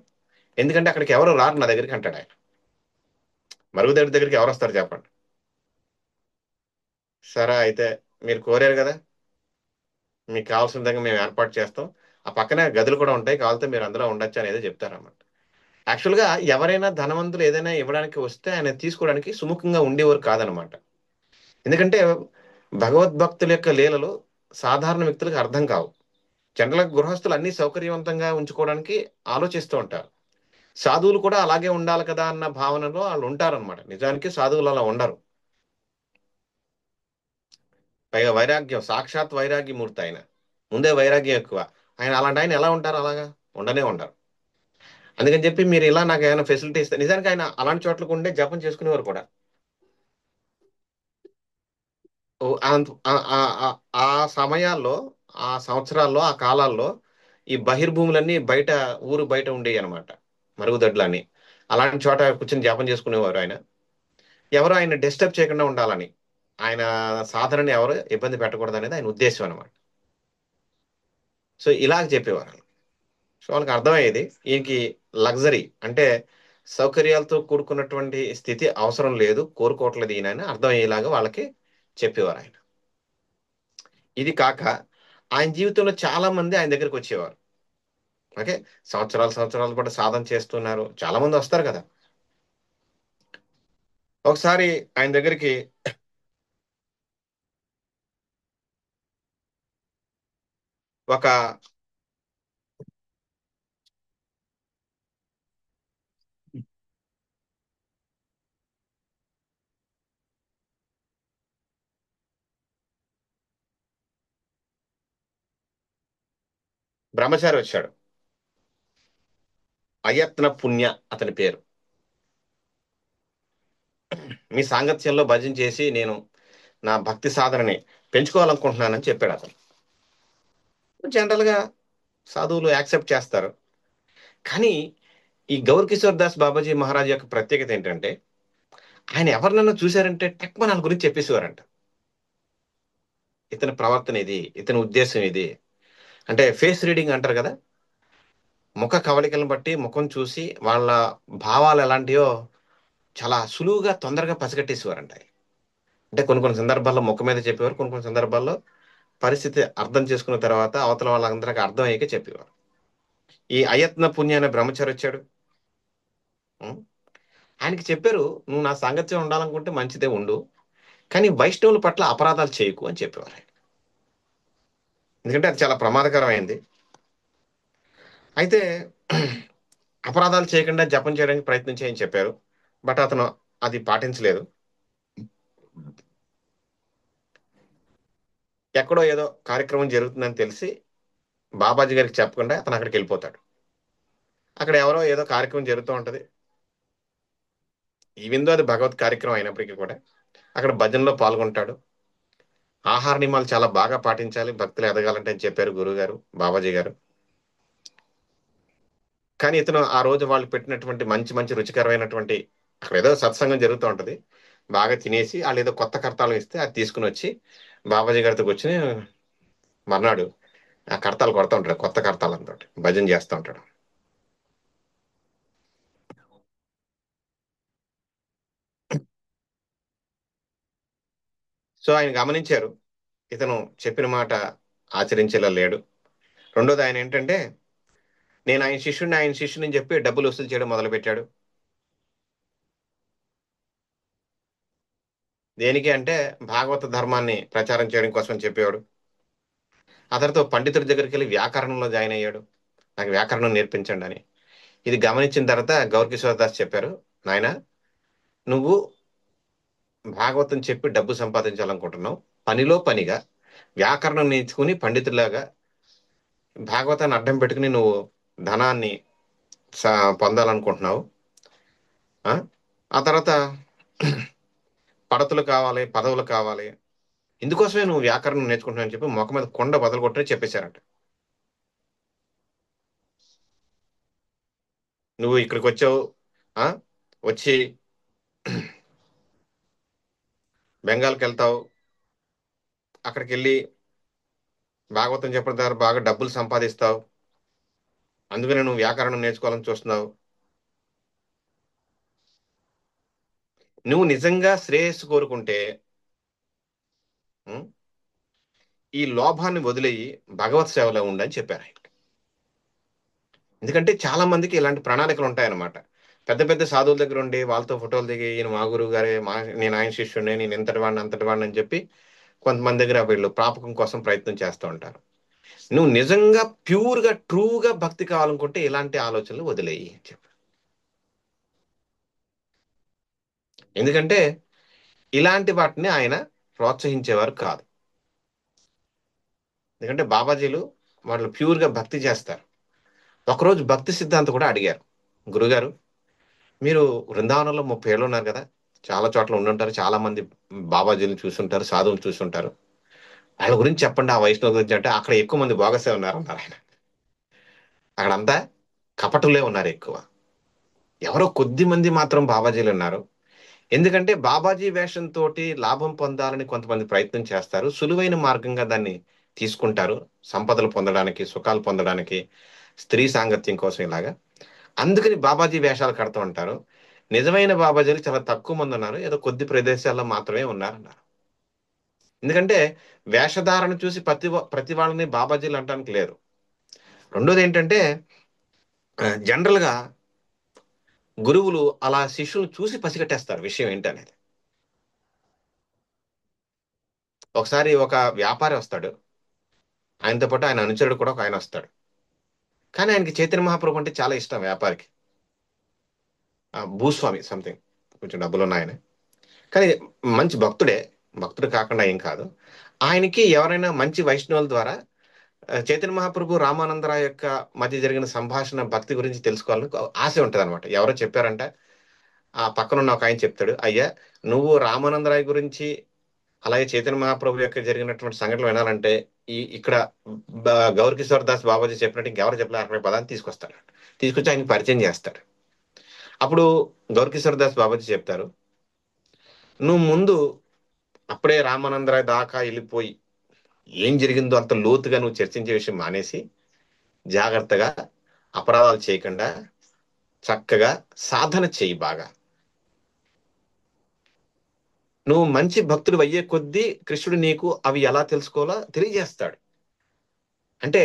ఎందుకంటే అక్కడికి ఎవరు రారు నా దగ్గరికి అంటాడు ఆయన. మరుగుదొడ్డి దగ్గరికి ఎవరు వస్తారు చెప్పండి? సరే అయితే మీరు కోరారు కదా, మీకు కావాల్సిన విధంగా మేము ఏర్పాటు చేస్తాం. ఆ పక్కనే గదులు కూడా ఉంటాయి, కావాలంటే మీరు అందులో ఉండొచ్చు అనేది చెప్తారన్నమాట. యాక్చువల్గా ఎవరైనా ధనవంతులు ఏదైనా ఇవ్వడానికి వస్తే ఆయన తీసుకోవడానికి సుముఖంగా ఉండేవారు కాదనమాట. ఎందుకంటే భగవద్భక్తుల యొక్క లీలలు సాధారణ వ్యక్తులకు అర్థం కావు. జనరల్గా గృహస్థులు అన్ని సౌకర్యవంతంగా ఉంచుకోవడానికి ఆలోచిస్తూ ఉంటారు. సాధువులు కూడా అలాగే ఉండాలి కదా అన్న భావనలో వాళ్ళు ఉంటారన్నమాట. నిజానికి సాధువులు అలా ఉండరు. పైగా వైరాగ్యం, సాక్షాత్ వైరాగ్యమూర్తి ఆయన. ముందే వైరాగ్యం ఎక్కువ. ఆయన అలాంటి ఆయన ఎలా ఉంటారు అలాగా? ఉండనే ఉండరు. అందుకని చెప్పి మీరు ఇలా నాకు ఏమైనా ఫెసిలిటీ ఇస్తే, నిజానికి ఆయన అలాంటి చోట్లకు ఉండే జపం చేసుకునేవారు కూడా. ఓ ఆ సమయాల్లో, ఆ సంవత్సరాల్లో, ఆ కాలాల్లో ఈ బహిర్భూములన్నీ బయట, ఊరు బయట ఉండేవి అనమాట. మరుగుదొడ్లని. అలాంటి చోట కూర్చొని జపం చేసుకునేవారు ఆయన. ఎవరు ఆయన డిస్టర్బ్ చేయకుండా ఉండాలని. ఆయన సాధనని ఎవరు ఇబ్బంది పెట్టకూడదు అనేది ఆయన ఉద్దేశం అనమాట. సో ఇలాగ చెప్పేవారు. సో వాళ్ళకి అర్థమయ్యేది ఈయనకి లగ్జరీ అంటే సౌకర్యాలతో కూడుకున్నటువంటి స్థితి అవసరం లేదు, కోరుకోవట్లేదు ఈయన అని అర్థమయ్యేలాగా వాళ్ళకి చెప్పేవారు ఆయన. ఇది కాక ఆయన జీవితంలో చాలా మంది ఆయన దగ్గరికి వచ్చేవారు. ఓకే. సంవత్సరాలు సంవత్సరాలు కూడా సాధన చేస్తున్నారు, చాలా మంది వస్తారు కదా. ఒకసారి ఆయన దగ్గరికి ఒక బ్రహ్మచారి వచ్చాడు. అయత్న పుణ్య అతని పేరు. మీ సాంగత్యంలో భజన చేసి నేను నా భక్తి సాధనని పెంచుకోవాలనుకుంటున్నానని చెప్పాడు అతను. జనరల్ గా సాధువులు యాక్సెప్ట్ చేస్తారు. కానీ ఈ గౌర్ కిషోర్ దాస్ బాబాజీ మహారాజ్ యొక్క ప్రత్యేకత ఏంటంటే ఆయన ఎవరినన్నా చూశారంటే టక్మన్ వాళ్ళ గురించి చెప్పేసేవారంట. ఇతని ప్రవర్తన ఇది, ఇతని ఉద్దేశం ఇది. అంటే ఫేస్ రీడింగ్ అంటారు కదా. ముఖ కవళికలను బట్టి ముఖం చూసి వాళ్ళ భావాలు ఎలాంటియో చాలా సులువుగా తొందరగా పసిగట్టేసేవారంట. అంటే కొన్ని కొన్ని సందర్భాల్లో ముఖం మీద చెప్పేవారు, కొన్ని కొన్ని సందర్భాల్లో పరిస్థితి అర్థం చేసుకున్న తర్వాత అవతల వాళ్ళందరికీ అర్థం అయ్యాక చెప్పేవారు. ఈ అయత్న పుణ్య అనే బ్రహ్మచారి వచ్చాడు. ఉం? ఆయనకి చెప్పారు, నువ్వు నా సాంగత్యం ఉండాలనుకుంటే మంచిదే ఉండు, కానీ వైష్ణవుల పట్ల అపరాధాలు చేయకు అని చెప్పేవారు ఆయన. ఎందుకంటే అది చాలా ప్రమాదకరమైంది. అయితే అపరాధాలు చేయకుండా జపం చేయడానికి ప్రయత్నం చేయని చెప్పారు. బట్ అతను అది పాటించలేదు. ఎక్కడో ఏదో కార్యక్రమం జరుగుతుందని తెలిసి బాబాజీ గారికి చెప్పకుండా అతను అక్కడికి వెళ్ళిపోతాడు. అక్కడ ఎవరో ఏదో కార్యక్రమం జరుగుతూ ఉంటది. ఈవెందో అది భగవత్ కార్యక్రమం అయినప్పటికీ కూడా అక్కడ భజనలో పాల్గొంటాడు. ఆహార నియమాలు చాలా బాగా పాటించాలి భక్తులు ఎదగాలంటే అని చెప్పారు గురువు గారు, బాబాజీ గారు. కానీ ఇతను ఆ రోజు వాళ్ళు పెట్టినటువంటి మంచి మంచి రుచికరమైనటువంటి, అక్కడ ఏదో సత్సంగం జరుగుతూ ఉంటది, బాగా తినేసి వాళ్ళు ఏదో కొత్త కర్తాలం ఇస్తే అది తీసుకుని వచ్చి బాబాజీ గారితో కూర్చుని మర్నాడు ఆ కర్తాలు కొడతా ఉంటాడు, కొత్త కర్తాలంతో భజన చేస్తూ ఉంటాడు. సో ఆయన గమనించారు, ఇతను చెప్పిన మాట ఆచరించేలా లేడు. రెండోది ఆయన ఏంటంటే, నేను ఆయన శిష్యుని అని చెప్పి డబ్బులు వసూలు చేయడం మొదలు పెట్టాడు. దేనికి అంటే భాగవత ధర్మాన్ని ప్రచారం చేయడం కోసం అని చెప్పేవాడు. ఆ తర్వాత పండితుడి దగ్గరికి వెళ్ళి వ్యాకరణంలో జాయిన్ అయ్యాడు, నాకు వ్యాకరణం నేర్పించండి అని. ఇది గమనించిన తర్వాత గౌరకిషోర్ దాస్ చెప్పారు, నాయన నువ్వు భాగవతం చెప్పి డబ్బు సంపాదించాలనుకుంటున్నావు, పనిలో పనిగా వ్యాకరణం నేర్చుకుని పండితులాగా భాగవతాన్ని అడ్డం పెట్టుకుని నువ్వు ధనాన్ని పొందాలనుకుంటున్నావు. ఆ ఆ తర్వాత పడతులు కావాలి, పదవులు కావాలి, ఇందుకోసమే నువ్వు వ్యాకరణం నేర్చుకుంటున్నావు అని చెప్పి మొక్క మీద కొండ బదులు కొట్టి చెప్పేశారంట. నువ్వు ఇక్కడికి వచ్చావు, ఆ వచ్చి బెంగాల్కి వెళ్తావు, అక్కడికి వెళ్ళి భాగవతం చెప్పడం ద్వారా బాగా డబ్బులు సంపాదిస్తావు, అందుకనే నువ్వు వ్యాకరణం నేర్చుకోవాలని చూస్తున్నావు. నువ్వు నిజంగా శ్రేయస్సు కోరుకుంటే ఉం, ఈ లోభాన్ని వదిలేయి భగవత్ సేవలో ఉండని చెప్పారు ఆయన. ఎందుకంటే చాలా మందికి ఇలాంటి ప్రణాళికలు ఉంటాయన్నమాట. పెద్ద పెద్ద సాధువుల దగ్గర ఉండి వాళ్ళతో ఫోటోలు దిగి ఈయన మా గురువు గారే, నేను ఆయన శిష్యుడిని, నేను ఇంతటి వాడిని అంతటి వాడిని అని చెప్పి కొంతమంది దగ్గర వీళ్ళు ప్రాపకం కోసం ప్రయత్నం చేస్తూ ఉంటారు. నువ్వు నిజంగా ప్యూర్గా ట్రూగా భక్తి కావాలనుకుంటే ఇలాంటి ఆలోచనలు వదిలేయి అని చెప్పు. ఎందుకంటే ఇలాంటి వాటిని ఆయన ప్రోత్సహించేవారు కాదు. ఎందుకంటే బాబాజీలు వాళ్ళు ప్యూర్గా భక్తి చేస్తారు. ఒకరోజు భక్తి సిద్ధాంత కూడా అడిగారు, గురుగారు మీరు బృందావనంలో 30 ఏళ్ళు ఉన్నారు కదా, చాలా చోట్ల ఉండుంటారు, చాలా మంది బాబాజీలను చూసుంటారు, సాధువులు చూసుంటారు, వాళ్ళ గురించి చెప్పండి, ఆ వైష్ణవ గురించి. అంటే అక్కడ ఎక్కువ మంది బోగసే ఉన్నారు అన్నారు ఆయన. అక్కడంతా కపటులే ఉన్నారు ఎక్కువ, ఎవరో కొద్ది మంది మాత్రం బాబాజీలు ఉన్నారు. ఎందుకంటే బాబాజీ వేషంతో లాభం పొందాలని కొంతమంది ప్రయత్నం చేస్తారు, సులువైన మార్గంగా దాన్ని తీసుకుంటారు, సంపదలు పొందడానికి, సుఖాలు పొందడానికి, స్త్రీ సాంగత్యం కోసం ఇలాగా. అందుకని బాబాజీ వేషాలు కడుతూ ఉంటారు. నిజమైన బాబాజీలు చాలా తక్కువ మంది ఉన్నారు, ఏదో కొద్ది ప్రదేశాల్లో మాత్రమే ఉన్నారన్నారు. ఎందుకంటే వేషధారణ చూసి ప్రతి వాళ్ళని బాబాజీలు అంటానికి లేరు. రెండోది ఏంటంటే జనరల్ గా గురువులు అలా శిష్యులను చూసి పసిగట్టేస్తారు విషయం ఏంటనేది. ఒకసారి ఒక వ్యాపారి వస్తాడు, ఆయనతో పాటు ఆయన అనుచరుడు కూడా ఒక ఆయన వస్తాడు. కానీ ఆయనకి చైతన్య మహాప్రభు అంటే చాలా ఇష్టం వ్యాపారికి. భూస్వామి సంథింగ్, కొంచెం డబ్బులు ఉన్న ఆయన. కానీ మంచి భక్తుడే, భక్తుడు కాకుండా ఏం కాదు. ఆయనకి ఎవరైనా మంచి వైష్ణవుల ద్వారా చైతన్య మహాప్రభు రామానందరావు యొక్క మధ్య జరిగిన సంభాషణ భక్తి గురించి తెలుసుకోవాలని ఆశ ఉంటుంది అనమాట. ఎవరో చెప్పారంట, ఆ పక్కనున్న ఒక ఆయన చెప్తాడు, అయ్యా నువ్వు రామానందరాయ్ గురించి అలాగే చైతన్య మహాప్రభు యొక్క జరిగినటువంటి సంఘటనలు వినాలంటే ఇక్కడ గౌర్ కిషోర్ దాస్ బాబాజీ చెప్పినట్టు ఇంకెవరు చెప్పలేదు, అక్కడ పదాన్ని తీసుకొస్తాడు. తీసుకొచ్చి ఆయనకి పరిచయం చేస్తాడు. అప్పుడు గౌర్ కిషోర్ దాస్ బాబాజీ చెప్తారు, నువ్వు ముందు అప్పుడే రామానందరాయ్ దాకా వెళ్ళిపోయి ఏం జరిగిందో అంత లోతుగా నువ్వు చర్చించే విషయం మానేసి జాగ్రత్తగా అపరాధాలు చేయకుండా చక్కగా సాధన చేయి బాగా. నువ్వు మంచి భక్తుడు అయ్యే కొద్దీ కృష్ణుడు నీకు అవి ఎలా తెలుసుకోవాలో తెలియజేస్తాడు. అంటే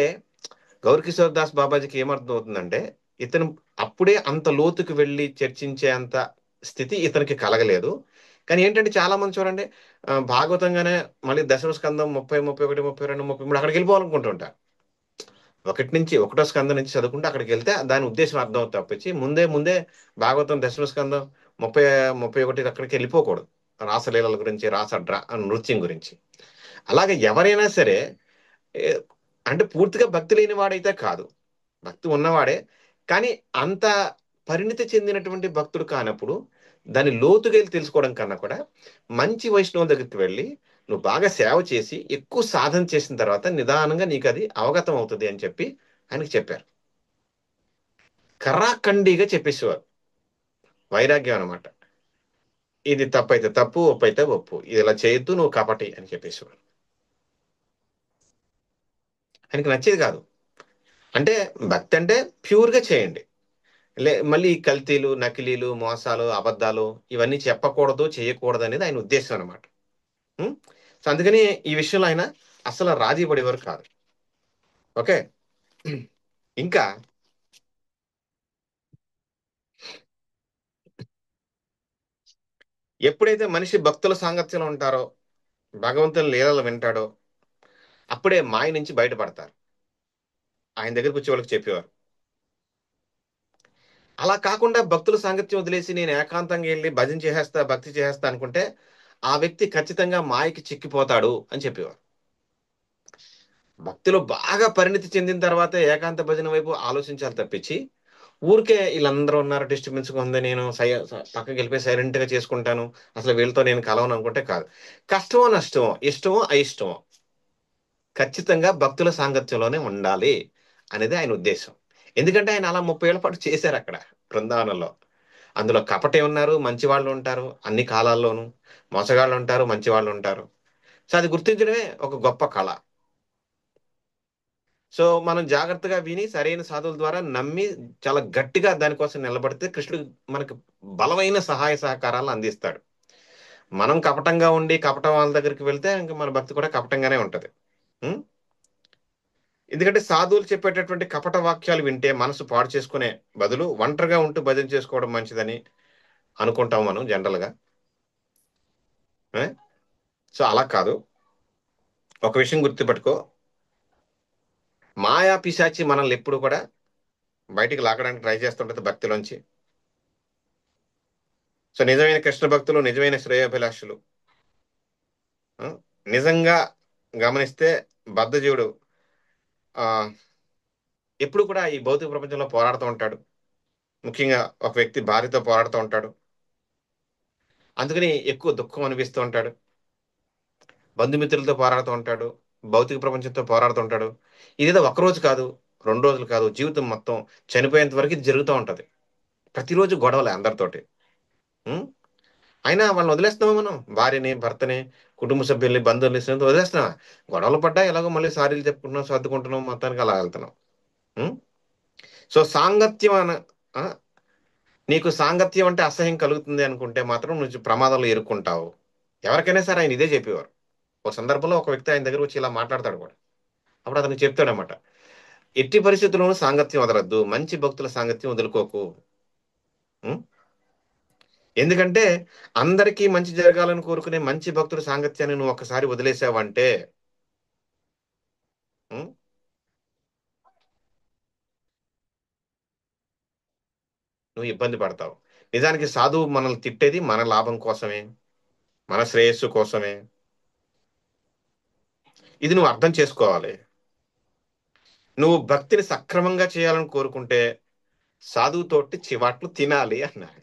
గౌర్ కిషోర్ దాస్ బాబాజీకి ఏమర్థం అవుతుందంటే, ఇతను అప్పుడే అంత లోతుకు వెళ్ళి చర్చించే అంత స్థితి ఇతనికి కలగలేదు. కానీ ఏంటంటే చాలా మంది చూడండి, భాగవతంగానే మళ్ళీ దశమ స్కందం 30, 31, 32, 33 అక్కడికి వెళ్ళిపోవాలనుకుంటుంటారు. ఒకటో స్కందం నుంచి చదువుకుంటే అక్కడికి వెళ్తే దాని ఉద్దేశం అర్థం అవుతుంది తప్పించి ముందే ముందే భాగవతం దశమ స్కందం 30, 31 అక్కడికి వెళ్ళిపోకూడదు. రాసలీలల గురించి, నృత్యం గురించి. అలాగే ఎవరైనా సరే ఏ, అంటే పూర్తిగా భక్తి లేని వాడైతే కాదు, భక్తి ఉన్నవాడే, కానీ అంత పరిణితి చెందినటువంటి భక్తుడు కానప్పుడు దాని లోతుగా వెళ్ళి తెలుసుకోవడం కన్నా కూడా మంచి వైష్ణవుల దగ్గరికి వెళ్ళి నువ్వు బాగా సేవ చేసి ఎక్కువ సాధన చేసిన తర్వాత నిదానంగా నీకు అది అవగతం అవుతుంది అని చెప్పి ఆయనకి చెప్పారు. కర్రాఖండిగా చెప్పేసేవారు, వైరాగ్యం అనమాట. ఇది తప్పు అయితే తప్పు, ఒప్పు అయితే ఒప్పు, ఇది ఇలా చేయొద్దు, నువ్వు కపటి అని చెప్పేసేవారు. ఆయనకి నచ్చేది కాదు. అంటే భక్తి అంటే ప్యూర్గా చేయండి, మళ్ళీ ఈ కల్తీలు, నకిలీలు, మోసాలు, అబద్ధాలు ఇవన్నీ చెప్పకూడదు, చేయకూడదు అనేది ఆయన ఉద్దేశం అనమాట. సో అందుకని ఈ విషయంలో ఆయన అసలు రాజీ పడేవారు కాదు. ఓకే. ఇంకా ఎప్పుడైతే మనిషి భక్తుల సాంగత్యంలో ఉంటారో, భగవంతుని లీలలు వింటాడో, అప్పుడే మాయ నుంచి బయటపడతారు. ఆయన దగ్గరికి వచ్చే వాళ్ళకి చెప్పేవారు. అలా కాకుండా భక్తుల సాంగత్యం వదిలేసి నేను ఏకాంతంగా వెళ్ళి భజన చేసేస్తా, భక్తి చేసేస్తా అనుకుంటే ఆ వ్యక్తి ఖచ్చితంగా మాయకి చిక్కిపోతాడు అని చెప్పేవారు. భక్తిలో బాగా పరిణితి చెందిన తర్వాత ఏకాంత భజన వైపు ఆలోచించాలి తప్పించి ఊరికే వీళ్ళందరూ ఉన్నారు, డిస్టర్బెన్స్ ఉంది, నేను పక్కకి వెళ్ళిపోయి సైలెంట్ గా చేసుకుంటాను, అసలు వీళ్ళతో నేను కలవను అనుకుంటే కాదు. కష్టమో నష్టమో, ఇష్టమో అయిష్టమో, ఖచ్చితంగా భక్తుల సాంగత్యంలోనే ఉండాలి అనేది ఆయన ఉద్దేశం. ఎందుకంటే ఆయన అలా 30 ఏళ్ల పాటు చేశారు అక్కడ బృందావనంలో. అందులో కపటే ఉన్నారు, మంచి వాళ్ళు ఉంటారు, అన్ని కాలాల్లోనూ మోసగాళ్ళు ఉంటారు, మంచి వాళ్ళు ఉంటారు. సో అది గుర్తించడమే ఒక గొప్ప కళ. సో మనం జాగ్రత్తగా విని సరైన సాధువుల ద్వారా నమ్మి చాలా గట్టిగా దానికోసం నిలబడితే కృష్ణుడు మనకు బలమైన సహాయ సహకారాలను అందిస్తాడు. మనం కపటంగా ఉండి కపటం వాళ్ళ దగ్గరికి వెళ్తే ఇంకా మన భక్తి కూడా కపటంగానే ఉంటది. ఉం? ఎందుకంటే సాధువులు చెప్పేటటువంటి కపట వాక్యాలు వింటే మనసు పాడు చేసుకునే బదులు ఒంటరిగా ఉంటూ భజన చేసుకోవడం మంచిదని అనుకుంటాం మనం జనరల్ గా. ఏ? సో అలా కాదు. ఒక విషయం గుర్తుపెట్టుకో, మాయా పిశాచి మనల్ని ఎప్పుడు కూడా బయటికి లాగడానికి ట్రై చేస్తుంటది భక్తిలోంచి. సో నిజమైన కృష్ణ భక్తులు, నిజమైన శ్రేయోభిలాషులు ఆ, నిజంగా గమనిస్తే బద్ధజీవుడు ఆ ఎప్పుడు కూడా ఈ భౌతిక ప్రపంచంలో పోరాడుతూ ఉంటాడు. ముఖ్యంగా ఒక వ్యక్తి భార్యతో పోరాడుతూ ఉంటాడు. అందుకని ఎక్కువ దుఃఖం అనిపిస్తూ ఉంటాడు. బంధుమిత్రులతో పోరాడుతూ ఉంటాడు. భౌతిక ప్రపంచంతో పోరాడుతూ ఉంటాడు. ఇదేదో ఒక రోజు కాదు, 2 రోజులు కాదు, జీవితం మొత్తం చనిపోయేంత వరకు ఇది జరుగుతూ ఉంటది. ప్రతిరోజు గొడవలే అందరితోటి. ఉం? అయినా వాళ్ళని వదిలేస్తున్నామా మనం? భార్యని, భర్తని, కుటుంబ సభ్యుల్ని, బంధువుల్ని, స్నేహితులు వదిలేస్తున్నామా? గొడవలు పడ్డా ఎలాగో మళ్ళీ సారీలు చెప్పుకుంటున్నాం, సర్దుకుంటున్నాం, మొత్తానికి అలా వెళ్తున్నాం. ఉం? సో సాంగత్యం ఆ, నీకు సాంగత్యం అంటే అసహ్యం కలుగుతుంది అనుకుంటే మాత్రం నువ్వు ప్రమాదంలో ఇరుక్కుంటావు. ఎవరికైనా సరే ఆయన ఇదే చెప్పేవారు. ఒక సందర్భంలో ఒక వ్యక్తి ఆయన దగ్గర వచ్చి ఇలా మాట్లాడతాడు కూడా. అప్పుడు అతనికి చెప్తాడనమాట, ఎట్టి పరిస్థితుల్లోనూ సాంగత్యం వదలొద్దు, మంచి భక్తుల సాంగత్యం వదులుకోకు. ఉం? ఎందుకంటే అందరికీ మంచి జరగాలని కోరుకునే మంచి భక్తుల సాంగత్యాన్ని నువ్వు ఒకసారి వదిలేసావంటే ఉం? నువ్వు ఇబ్బంది పడతావు. నిజానికి సాధువు మనల్ని తిట్టేది మన లాభం కోసమే, మన శ్రేయస్సు కోసమే. ఇది నువ్వు అర్థం చేసుకోవాలి. నువ్వు భక్తిని సక్రమంగా చేయాలని కోరుకుంటే సాధువుతోటి చివాట్లు తినాలి అన్నారు.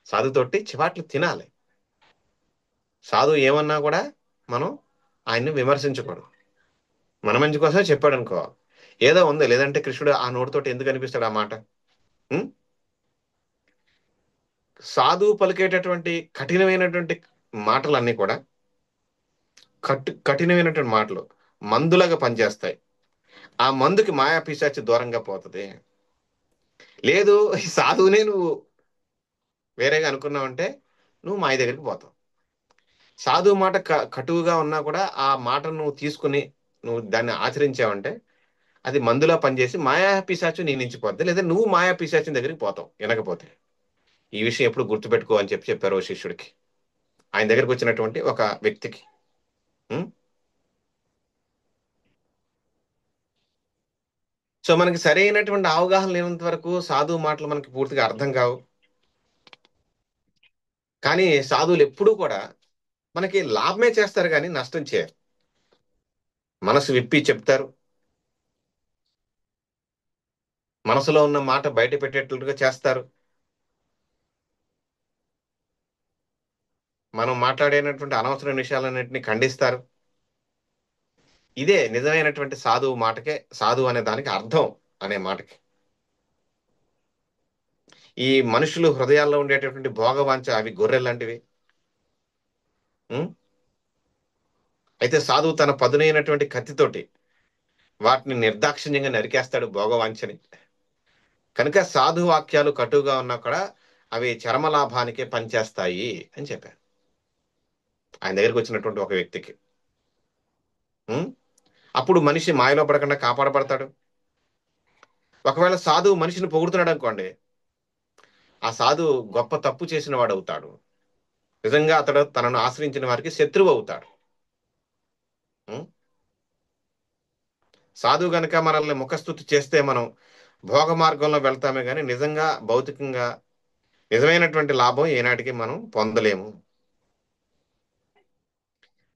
సాధుతోటి చివాట్లు తినాలి. సాధువు ఏమన్నా కూడా మనం ఆయన్ని విమర్శించకూడదు. మన మంచి కోసమే చెప్పాడు అనుకోవాలి. ఏదో ఉంది, లేదంటే కృష్ణుడు ఆ నోటితోటి ఎందుకు అనిపిస్తాడు ఆ మాట? ఉం? సాధువు పలికేటటువంటి కఠినమైనటువంటి మాటలన్నీ కూడా కఠినమైనటువంటి మాటలు మందులాగా పనిచేస్తాయి. ఆ మందుకి మాయా పిశాచి దూరంగా పోతది. లేదు ఈ సాధువునే నువ్వు వేరేగా అనుకున్నావంటే నువ్వు మాయ దగ్గరికి పోతావు. సాధువు మాట కటువుగా ఉన్నా కూడా ఆ మాటను నువ్వు తీసుకుని నువ్వు దాన్ని ఆచరించావంటే అది మందులా పనిచేసి మాయా పిశాచు నీ నుంచి పోద్ది, లేదా నువ్వు మాయా పిశాచం దగ్గరికి పోతావు వినకపోతే. ఈ విషయం ఎప్పుడు గుర్తుపెట్టుకో అని చెప్పారు ఓ శిష్యుడికి, ఆయన దగ్గరికి వచ్చినటువంటి ఒక వ్యక్తికి. ఉం? సో మనకి సరైనటువంటి అవగాహన లేనంత వరకు సాధువు మాటలు మనకి పూర్తిగా అర్థం కావు. కానీ సాధువులు ఎప్పుడూ కూడా మనకి లాభమే చేస్తారు కానీ నష్టం చేయరు. మనసు విప్పి చెప్తారు. మనసులో ఉన్న మాట బయట పెట్టేటట్లుగా చేస్తారు. మనం మాట్లాడేటటువంటి అనవసర విషయాలన్నింటినీ ఖండిస్తారు. ఇదే నిజమైనటువంటి సాధువు మాటకే, సాధువు అనే దానికి అర్థం అనే మాటకి. ఈ మనుషులు హృదయాల్లో ఉండేటటువంటి భోగవాంఛ అవి గొర్రెల్లాంటివి. ఉం? అయితే సాధువు తన పదునైనటువంటి కత్తితోటి వాటిని నిర్దాక్షిణ్యంగా నరికేస్తాడు భోగవాంఛని. కనుక సాధు వాక్యాలు కటువుగా ఉన్నా కూడా అవి చరమ లాభానికే పనిచేస్తాయి అని చెప్పారు ఆయన దగ్గరికి వచ్చినటువంటి ఒక వ్యక్తికి. ఉం? అప్పుడు మనిషి మాయలో పడకుండా కాపాడబడతాడు. ఒకవేళ సాధువు మనిషిని పొగుడుతున్నాడు అనుకోండి, ఆ సాధువు గొప్ప తప్పు చేసిన వాడు అవుతాడు. నిజంగా అతడు తనను ఆశ్రయించిన వారికి శత్రువు అవుతాడు. ఉం? సాధువు గనక మనల్ని ముఖస్తుతి చేస్తే మనం భోగ మార్గంలో వెళ్తామే కానీ నిజంగా భౌతికంగా నిజమైనటువంటి లాభం ఏనాటికి మనం పొందలేము.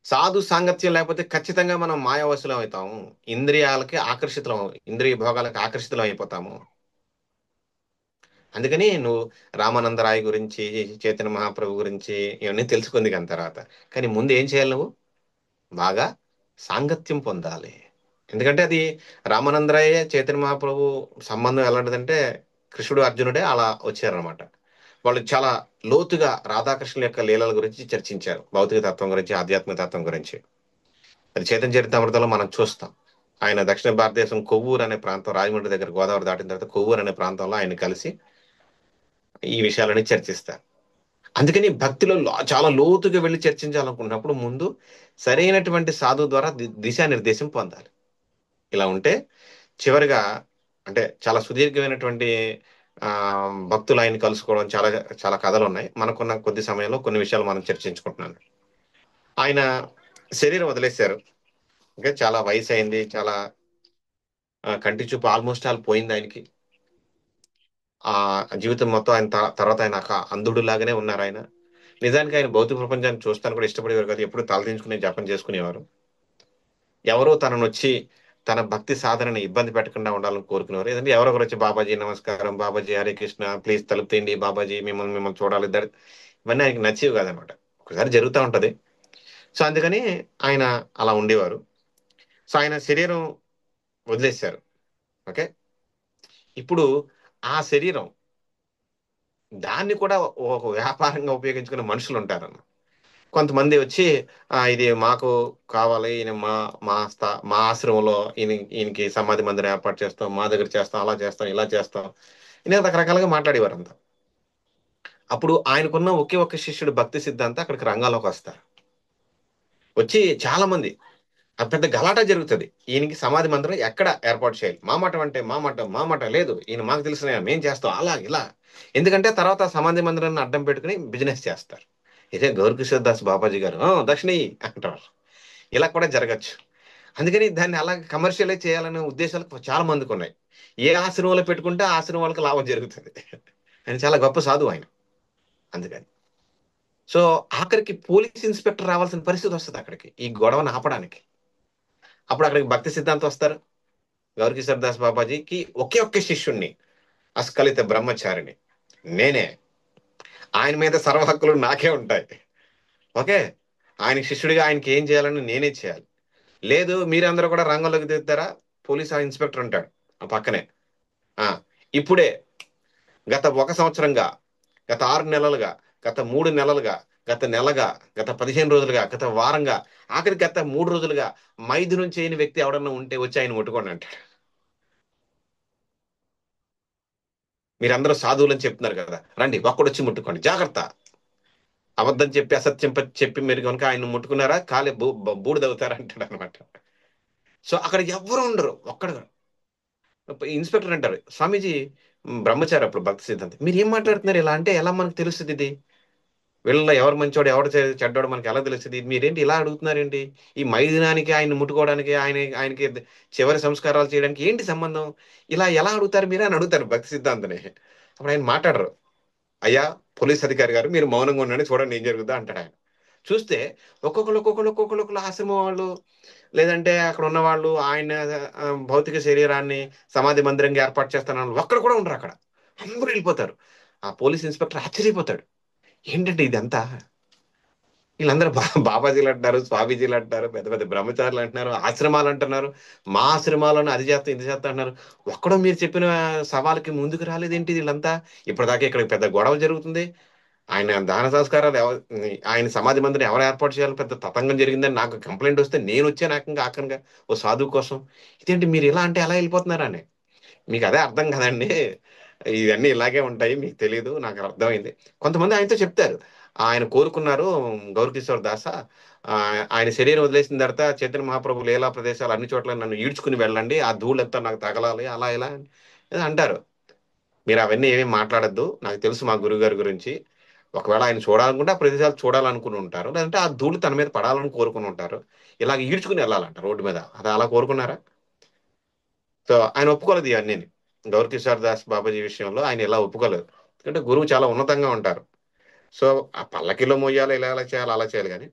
సాధు సాంగత్యం లేకపోతే ఖచ్చితంగా మనం మాయావశులం అవుతాము. ఇంద్రియాలకి ఆకర్షితులం, ఇంద్రియ భోగాలకు ఆకర్షితులం అయిపోతాము. అందుకని నువ్వు రామానందరాయ్ గురించి, చైతన్య మహాప్రభు గురించి ఇవన్నీ తెలుసుకుంది కానీ తర్వాత, కానీ ముందు ఏం చేయాలి నువ్వు? బాగా సాంగత్యం పొందాలి. ఎందుకంటే అది రామానందరాయ చైతన్య మహాప్రభు సంబంధం ఎలాంటిదంటే కృష్ణుడు అర్జునుడే అలా వచ్చారనమాట. వాళ్ళు చాలా లోతుగా రాధాకృష్ణుల యొక్క లీలల గురించి చర్చించారు, భౌతిక తత్వం గురించి, ఆధ్యాత్మిక తత్వం గురించి. అది చైతన్య చరితామృతంలో మనం చూస్తాం. ఆయన దక్షిణ భారతదేశం కొవ్వూరు అనే ప్రాంతం, రాజమండ్రి దగ్గర గోదావరి దాటిన తర్వాత కొవ్వూరు అనే ప్రాంతంలో ఆయన కలిసి ఈ విషయాలని చర్చిస్తారు. అందుకని భక్తిలో చాలా లోతుగా వెళ్ళి చర్చించాలనుకున్నప్పుడు ముందు సరైనటువంటి సాధువు ద్వారా దిశానిర్దేశం పొందాలి. ఇలా ఉంటే చివరిగా అంటే చాలా సుదీర్ఘమైనటువంటి ఆ భక్తులు ఆయన కలుసుకోవడం చాలా చాలా కథలు ఉన్నాయి. మనకున్న కొద్ది సమయంలో కొన్ని విషయాలు మనం చర్చించుకుంటున్నాను. ఆయన శరీరం వదిలేశారు. ఓకే, చాలా వయసు అయింది, చాలా కంటి చూపు ఆల్మోస్ట్ ఆల్ పోయింది ఆయనకి. ఆ జీవితం మొత్తం ఆయన తర్వాత ఆయన ఒక అంధుడు లాగానే ఉన్నారు ఆయన. నిజానికి ఆయన భౌతిక ప్రపంచాన్ని చూస్తాను కూడా ఇష్టపడేవారు కాదు, ఎప్పుడు తలదించుకునే జపం చేసుకునేవారు. ఎవరో తనను వచ్చి తన భక్తి సాధనని ఇబ్బంది పెట్టకుండా ఉండాలని కోరుకునేవారు. ఏదంటే ఎవరో ఒకరు వచ్చి బాబాజీ నమస్కారం, బాబాజీ హరే కృష్ణ, ప్లీజ్ తలుపు తీయండి బాబాజీ, మిమ్మల్ని మిమ్మల్ని చూడాలి ఇవన్నీ ఆయనకి నచ్చేవి కాదనమాట. ఒకసారి జరుగుతూ ఉంటది. సో అందుకని ఆయన అలా ఉండేవారు. సో ఆయన శరీరం వదిలేశారు. ఓకే, ఇప్పుడు ఆ శరీరం దాన్ని కూడా ఒక వ్యాపారంగా ఉపయోగించుకునే మనుషులు ఉంటారన్న. కొంతమంది వచ్చి ఇది మాకు కావాలి, ఈయన మా ఆశ్రమంలో ఈయనకి సమాధి మందిరం ఏర్పాటు చేస్తాం, మా దగ్గర చేస్తాం, అలా చేస్తాం, ఇలా చేస్తాం, ఈయన రకరకాలుగా మాట్లాడేవారు అంతా. అప్పుడు ఆయనకున్న ఒకే ఒక్క శిష్యుడు భక్తి సిద్ధాంత అక్కడికి రంగాల్లోకి వస్తారు. వచ్చి చాలా మంది పెద్ద గలాటా జరుగుతుంది. ఈయనకి సమాధి మందిరం ఎక్కడ ఏర్పాటు చేయాలి, మా మఠం అంటే మా మఠం లేదు, ఈయన మాకు తెలిసిన మేం చేస్తాం, అలా ఇలా. ఎందుకంటే తర్వాత సమాధి మందిరాన్ని అడ్డం పెట్టుకుని బిజినెస్ చేస్తారు. ఇదే గౌరకిషోర్ దాస్ బాబాజీ గారు దక్షిణ ఇయ్యి" అంటారు. ఇలా కూడా జరగచ్చు. అందుకని దాన్ని అలా కమర్షియలైజ్ చేయాలనే ఉద్దేశాలు చాలా మందికి ఉన్నాయి. ఏ ఆశ్రమంలో పెట్టుకుంటే ఆ ఆశ్రమం వాళ్ళకి లాభం జరుగుతుంది. ఆయన చాలా గొప్ప సాధువు ఆయన. అందుకని సో ఆఖరికి పోలీస్ ఇన్స్పెక్టర్ రావాల్సిన పరిస్థితి వస్తుంది అక్కడికి, ఈ గొడవను ఆపడానికి. అప్పుడు అక్కడికి భక్తి సిద్ధాంతం వస్తారు. గౌరకిషోర్ దాస్ బాబాజీకి ఒకే ఒక్క శిష్యుణ్ణి, అస్కలిత బ్రహ్మచారిని నేనే, ఆయన మీద సర్వ హక్కులు నాకే ఉంటాయి. ఓకే, ఆయన శిష్యుడిగా ఆయనకి ఏం చేయాలని నేనే చేయాలి. లేదు మీరందరూ కూడా రంగంలోకి దిగుతారా, పోలీస్ ఆ ఇన్స్పెక్టర్ ఉంటాడు ఆ పక్కనే. ఆ ఇప్పుడే గత 1 సంవత్సరంగా, గత 6 నెలలుగా, గత 3 నెలలుగా, గత నెలగా, గత 15 రోజులుగా, గత వారంగా, ఆఖరి గత 3 రోజులుగా మైథునం చేయని వ్యక్తి ఎవడన్నా ఉంటే వచ్చి ఆయన ముట్టుకోండి అంటాడు. మీరందరూ సాధువులని చెప్తున్నారు కదా, రండి ఒక్కడొచ్చి ముట్టుకోండి, జాగ్రత్త. అబద్ధం చెప్పి అసత్యం చెప్పి మీరు కనుక ఆయన ముట్టుకున్నారా కాలే బూడిదవుతారా అంటాడు అనమాట. సో అక్కడ ఎవ్వరు ఉండరు, ఒక్కడ ఇన్స్పెక్టర్ అంటారు, స్వామీజీ బ్రహ్మచారి అప్పుడు భక్తి సిద్ధాంతి, మీరు ఏం మాట్లాడుతున్నారు ఇలా అంటే ఎలా మనకు తెలుస్తుంది, ఇది వీళ్ళలో ఎవరు మంచోడు ఎవరు చెడ్డోడు మనకి ఎలా తెలుస్తుంది, మీరేంటి ఇలా అడుగుతున్నారేంటి, ఈ మైదానానికి ఆయన ముట్టుకోవడానికి ఆయనకి చివరి సంస్కారాలు చేయడానికి ఏంటి సంబంధం, ఇలా ఎలా అడుగుతారు మీరు అని అడుగుతారు భక్తి సిద్ధాంతని. అప్పుడు ఆయన మాట్లాడరు, అయ్యా పోలీస్ అధికారి గారు మీరు మౌనంగా ఉండండి చూడండి ఏం జరుగుతుందో అంటాడు ఆయన. చూస్తే ఒక్కొక్కరు ఆశ్రమం వాళ్ళు, లేదంటే అక్కడ ఉన్న వాళ్ళు ఆయన భౌతిక శరీరాన్ని సమాధి మందిరంగా ఏర్పాటు చేస్తానని ఒక్కడు కూడా ఉండరు అక్కడ, అందరూ వెళ్ళిపోతారు. ఆ పోలీస్ ఇన్స్పెక్టర్ ఆశ్చర్యపోతాడు, ఏంటంటే ఇదంతా, వీళ్ళందరూ బాబాజీలు అంటున్నారు, స్వామీజీలు అంటున్నారు, పెద్ద పెద్ద బ్రహ్మచారులు అంటున్నారు, ఆశ్రమాలు అంటున్నారు, మా ఆశ్రమాలను అది చేస్తాం ఇది చేస్తా అంటున్నారు, ఒక్కడో మీరు చెప్పిన సవాలుకి ముందుకు రాలేదేంటి వీళ్ళంతా, ఇప్పటిదాకా ఇక్కడ పెద్ద గొడవ జరుగుతుంది, ఆయన దాన సంస్కారాలు ఆయన సమాధి మందిని ఎవరు ఏర్పాటు చేయాలి పెద్ద తతంగం జరిగిందని నాకు కంప్లైంట్ వస్తే నేను వచ్చాను ఏకంగా ఆఖరిగా ఓ సాధువు కోసం, ఇదేంటి మీరు ఇలా అంటే ఎలా వెళ్ళిపోతున్నారా అని. మీకు అదే అర్థం కదండి, ఇవన్నీ ఇలాగే ఉంటాయి, మీకు తెలియదు, నాకు అర్థమైంది. కొంతమంది ఆయనతో చెప్తారు, ఆయన కోరుకున్నారు గౌరకిషోర్ దాస, ఆయన శరీరం వదిలేసిన తర్వాత చైతన్య మహాప్రభు లీలా ప్రదేశాలు అన్ని చోట్ల నన్ను ఈడ్చుకుని వెళ్ళండి, ఆ ధూళంతా నాకు తగలాలి, అలా ఇలా ఏదో అంటారు. మీరు అవన్నీ ఏమీ మాట్లాడద్దు, నాకు తెలుసు మా గురువు గారి గురించి, ఒకవేళ ఆయన చూడాలనుకుంటే ఆ ప్రదేశాలు చూడాలనుకుని ఉంటారు, లేదంటే ఆ ధూళి తన మీద పడాలని కోరుకుని ఉంటారు, ఇలాగ ఈడ్చుకుని వెళ్ళాలంట రోడ్డు మీద, అది అలా కోరుకున్నారా. సో ఆయన ఒప్పుకోలేదు ఇవన్నీ. గౌరకిషోర్ దాస్ బాబాజీ విషయంలో ఆయన ఇలా ఒప్పుకోలేదు, ఎందుకంటే గురువు చాలా ఉన్నతంగా ఉంటారు. సో ఆ పల్లకిలో మోయాలి, ఇలా ఇలా చేయాలి అలా చేయాలి కానీ.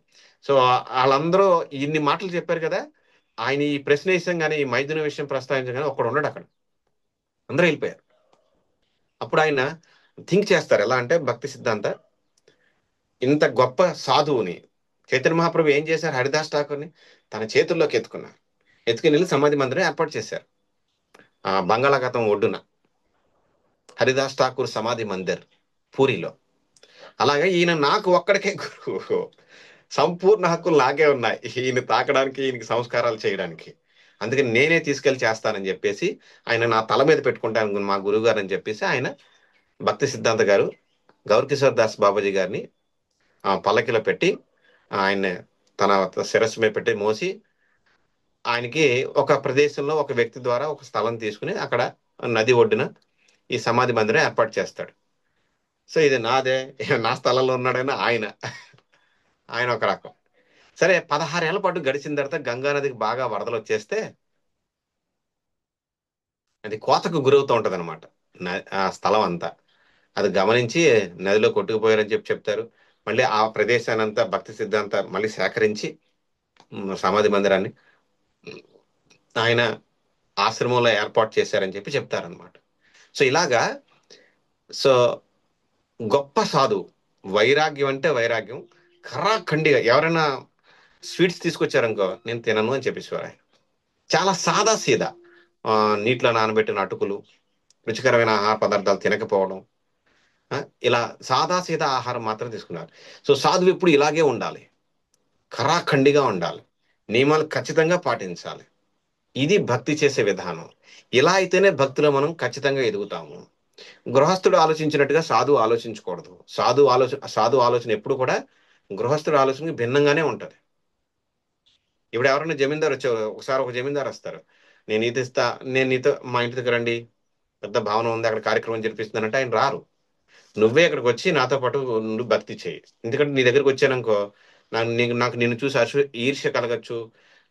సో వాళ్ళందరూ ఇన్ని మాటలు చెప్పారు కదా, ఆయన ఈ ప్రశ్న విషయం కానీ ఈ మైథున విషయం ప్రస్తావించగానే ఒక్కడు ఉన్నాడు అక్కడ, అందరూ వెళ్ళిపోయారు. అప్పుడు ఆయన థింక్ చేస్తారు, ఎలా అంటే భక్తి సిద్ధాంత ఇంత గొప్ప సాధువుని చైతన్య మహాప్రభు ఏం చేశారు, హరిదాస్ ఠాకూర్ని తన చేతుల్లోకి ఎత్తుకున్నారు, ఎత్తుకుని వెళ్ళి సమాధి మందిరం ఏర్పాటు చేశారు బంగాళాఖాతం ఒడ్డున, హరిదాస్ ఠాకూర్ సమాధి మందిర్ పూరిలో. అలాగే ఈయన నాకు ఒక్కడికే గురువు, సంపూర్ణ హక్కులు నాకే ఉన్నాయి ఈయన తాకడానికి, ఈయనకి సంస్కారాలు చేయడానికి, అందుకని నేనే తీసుకెళ్లి చేస్తానని చెప్పేసి ఆయన నా తల మీద పెట్టుకుంటాను మా గురువు గారు అని చెప్పేసి ఆయన భక్తి సిద్ధాంత గారు గౌరకిషోర్ దాస్ బాబాజీ గారిని పల్లకిలో పెట్టి ఆయన్ని తన శిరస్సు మీద పెట్టి మోసి ఆయనకి ఒక ప్రదేశంలో ఒక వ్యక్తి ద్వారా ఒక స్థలం తీసుకుని అక్కడ నది ఒడ్డున ఈ సమాధి మందిరం ఏర్పాటు చేస్తాడు. సో ఇది నాదే, నా స్థలంలో ఉన్నాడని ఆయన ఆయన ఒక రకం. సరే 16 ఏళ్ల పాటు గడిచిన తర్వాత గంగా నదికి బాగా వరదలు వచ్చేస్తే అది కోతకు గురవుతూ ఉంటది అనమాట. ఆ స్థలం అంతా అది గమనించి నదిలో కొట్టుకుపోయారని చెప్తారు. మళ్ళీ ఆ ప్రదేశాన్ని అంతా భక్తి సిద్ధాంత మళ్ళీ సేకరించి సమాధి మందిరాన్ని ఆయన ఆశ్రమంలో ఏర్పాటు చేశారని చెప్తారనమాట. సో ఇలాగా, సో గొప్ప సాధువు, వైరాగ్యం అంటే వైరాగ్యం, ఖరాఖండిగా ఎవరైనా స్వీట్స్ తీసుకొచ్చారనుకో నేను తినను అని చెప్పేసేవారు ఆయన. చాలా సాదా సీదా, నీటిలో నానబెట్టిన అటుకులు, రుచికరమైన ఆహార పదార్థాలు తినకపోవడం, ఆ, ఇలా సాదా సీదా ఆహారం మాత్రం తీసుకున్నారు. సో సాధువు ఎప్పుడు ఇలాగే ఉండాలి, ఖరాఖండిగా ఉండాలి, నియమాలు ఖచ్చితంగా పాటించాలి. ఇది భక్తి చేసే విధానం. ఇలా అయితేనే భక్తిలో మనం ఖచ్చితంగా ఎదుగుతాము. గృహస్థుడు ఆలోచించినట్టుగా సాధువు ఆలోచించకూడదు. సాధువు ఆలోచన ఎప్పుడు కూడా గృహస్థుడు ఆలోచనకి భిన్నంగానే ఉంటది. ఇప్పుడు ఎవరైనా జమీందారు వచ్చారు, ఒకసారి ఒక జమీందారు వస్తారు, నేను నీతో ఇస్తా, నేను నీతో మా ఇంటి దగ్గర రండి, పెద్ద భవనం ఉంది అక్కడ కార్యక్రమం జరిపిస్తున్నానంటే ఆయన రారు. నువ్వే ఇక్కడికి వచ్చి నాతో పాటు నువ్వు భక్తి చేయి. ఎందుకంటే నీ దగ్గరికి వచ్చాననుకో, నాకు నిన్ను చూసి ఈర్ష్య కలగచ్చు,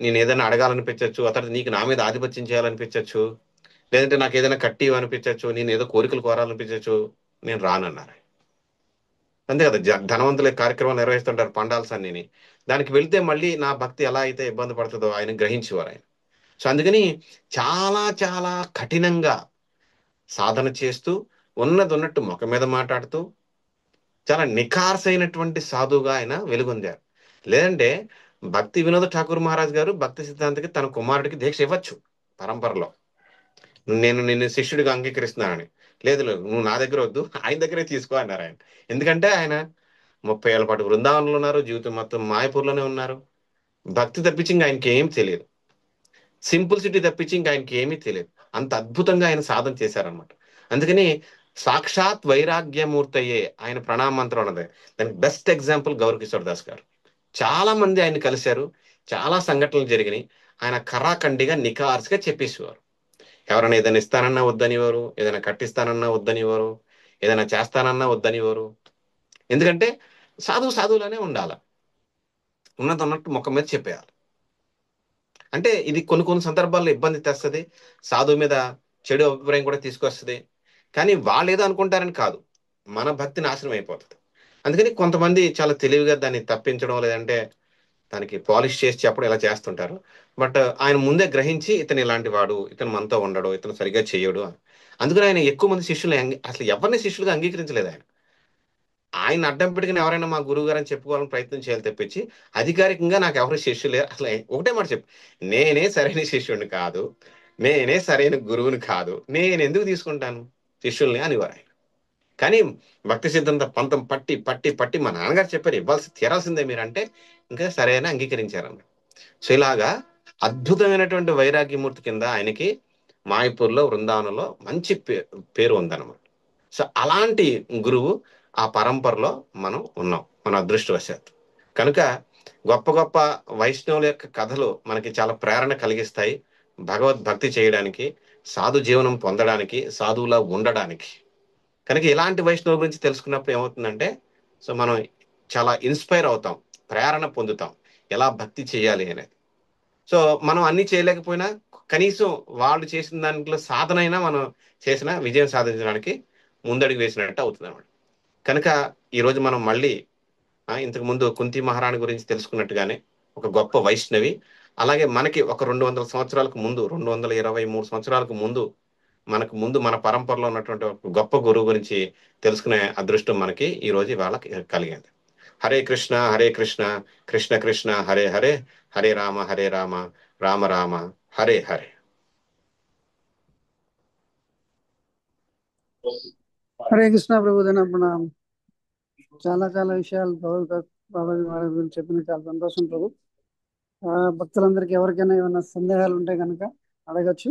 నేను ఏదైనా అడగాలనిపించచ్చు, అతను నీకు నా మీద ఆధిపత్యం చేయాలనిపించచ్చు, లేదంటే నాకు ఏదైనా కట్టి అనిపించచ్చు, నేను ఏదో కోరికలు కోరాలనిపించచ్చు, నేను రానన్నారు. అంతే కదా, ధనవంతుల కార్యక్రమాలు నిర్వహిస్తుంటారు పండాల్స్ అన్నిని. దానికి వెళ్తే మళ్ళీ నా భక్తి ఎలా అయితే ఇబ్బంది పడుతుందో ఆయన గ్రహించేవారు ఆయన. సో అందుకని చాలా చాలా కఠినంగా సాధన చేస్తూ, ఉన్నది ఉన్నట్టు ముఖం మీద మాట్లాడుతూ, చాలా నిఖార్సైనటువంటి సాధువుగా ఆయన వెలుగొందారు. లేదంటే భక్తి వినోద్ ఠాకూర్ మహారాజ్ గారు భక్తి సిద్ధాంతకి తన కుమారుడికి దీక్ష ఇవ్వచ్చు పరంపరలో, నేను నిన్ను శిష్యుడిగా అంగీకరిస్తున్నానని. లేదు లేదు, నువ్వు నా దగ్గర వద్దు, ఆయన దగ్గరే తీసుకో అన్నారు ఆయన. ఎందుకంటే ఆయన 30 ఏళ్ల పాటు బృందావనంలో ఉన్నారు, జీవితం మొత్తం మాయపూర్లోనే ఉన్నారు. భక్తి తప్పించి ఇంకా ఆయనకి ఏం తెలియదు, సింపుల్సిటీ తప్పించి ఇంకా ఆయనకి ఏమీ తెలియదు. అంత అద్భుతంగా ఆయన సాధన చేశారనమాట. అందుకని సాక్షాత్ వైరాగ్యమూర్తయ్యే ఆయన ప్రణామ మంత్రం ఉన్నది. దానికి బెస్ట్ ఎగ్జాంపుల్ గౌర్ కిషోర్ దాస్ గారు. చాలా మంది ఆయన కలిశారు, చాలా సంఘటనలు జరిగినాయి. ఆయన కరాఖండిగా నిఖార్స్గా చెప్పేసేవారు. ఎవరైనా ఏదైనా ఇస్తానన్నా వద్దనివారు, ఏదైనా కట్టిస్తానన్నా వద్దనివారు, ఏదైనా చేస్తానన్నా వద్దనివారు. ఎందుకంటే సాధువులానే ఉండాలి, ఉన్నది ఉన్నట్టు ముఖం మీద చెప్పేయాలి. అంటే ఇది కొన్ని కొన్ని సందర్భాల్లో ఇబ్బంది తెస్తుంది, సాధువు మీద చెడు అభిప్రాయం కూడా తీసుకొస్తుంది. కానీ వాళ్ళు ఏదో అనుకుంటారని కాదు, మన భక్తి నాశనం అయిపోతుంది. అందుకని కొంతమంది చాలా తెలివిగా దాన్ని తప్పించడం, లేదంటే దానికి పాలిష్ చేసి చెప్పడం ఇలా చేస్తుంటారు. బట్ ఆయన ముందే గ్రహించి ఇతను ఇలాంటి వాడు, ఇతను మనతో ఉండడు, ఇతను సరిగ్గా చేయడు అని. అందుకని ఆయన ఎక్కువ మంది శిష్యులు అసలు ఎవరిని శిష్యులుగా అంగీకరించలేదు ఆయన. ఆయన అడ్డం పెట్టుకుని ఎవరైనా మా గురువు గారు అని చెప్పుకోవాలని ప్రయత్నం చేయాలి తప్పించి, అధికారికంగా నాకు ఎవరు శిష్యులు లేరు అసలు. ఒకటే మాట చెప్పు, నేనే సరైన శిష్యుడిని కాదు, నేనే సరైన గురువుని కాదు, నేను ఎందుకు తీసుకుంటాను శిష్యుల్ని అనేవారు ఆయన. కానీ భక్తి సిద్ధాంత పంతం పట్టి పట్టి పట్టి మా నాన్నగారు చెప్పారు తీరాల్సిందే మీరంటే ఇంకా సరైన అంగీకరించారన్న. సో ఇలాగా అద్భుతమైనటువంటి వైరాగ్యమూర్తి కింద ఆయనకి మాయపూర్లో బృందావనంలో మంచి పేరు ఉందన్నమాట. సో అలాంటి గురువు ఆ పరంపరలో మనం ఉన్నాం, మన అదృష్టవశాత్తు. కనుక గొప్ప గొప్ప వైష్ణవుల యొక్క కథలు మనకి చాలా ప్రేరణ కలిగిస్తాయి భగవద్భక్తి చేయడానికి, సాధు జీవనం పొందడానికి, సాధువులా ఉండడానికి. కనుక ఇలాంటి వైష్ణవుల గురించి తెలుసుకున్నప్పుడు ఏమవుతుందంటే, సో మనం చాలా ఇన్స్పైర్ అవుతాం, ప్రేరణ పొందుతాం ఎలా భక్తి చేయాలి అనేది. సో మనం అన్ని చేయలేకపోయినా కనీసం వాళ్ళు చేసిన దాంట్లో సాధన అయినా మనం చేసిన విజయం సాధించడానికి ముందడుగు వేసినట్టు అవుతుంది అన్నమాట. కనుక ఈరోజు మనం మళ్ళీ ఇంతకు ముందు కుంతి మహారాణి గురించి తెలుసుకున్నట్టుగానే ఒక గొప్ప వైష్ణవి, అలాగే మనకి ఒక 200 సంవత్సరాలకు ముందు, 223 సంవత్సరాలకు ముందు మనకు ముందు మన పరంపరలో ఉన్నటువంటి ఒక గొప్ప గురువు గురించి తెలుసుకునే అదృష్టం మనకి ఈ రోజు ఇవాళ కలిగింది. హరే కృష్ణ హరే కృష్ణ, కృష్ణ కృష్ణ హరే హరే, హరే రామ రామ రామ హరే హరే. హరే కృష్ణ ప్రభుదన ప్రణామం. చాలా చాలా విషయాలు బాబాజీ మహారాజ్ గురించి చెప్పిన చాలా సంతోషం ప్రభు. భక్తులందరికీ ఎవరికైనా ఏమైనా సందేహాలు ఉంటే కనుక అడగచ్చు.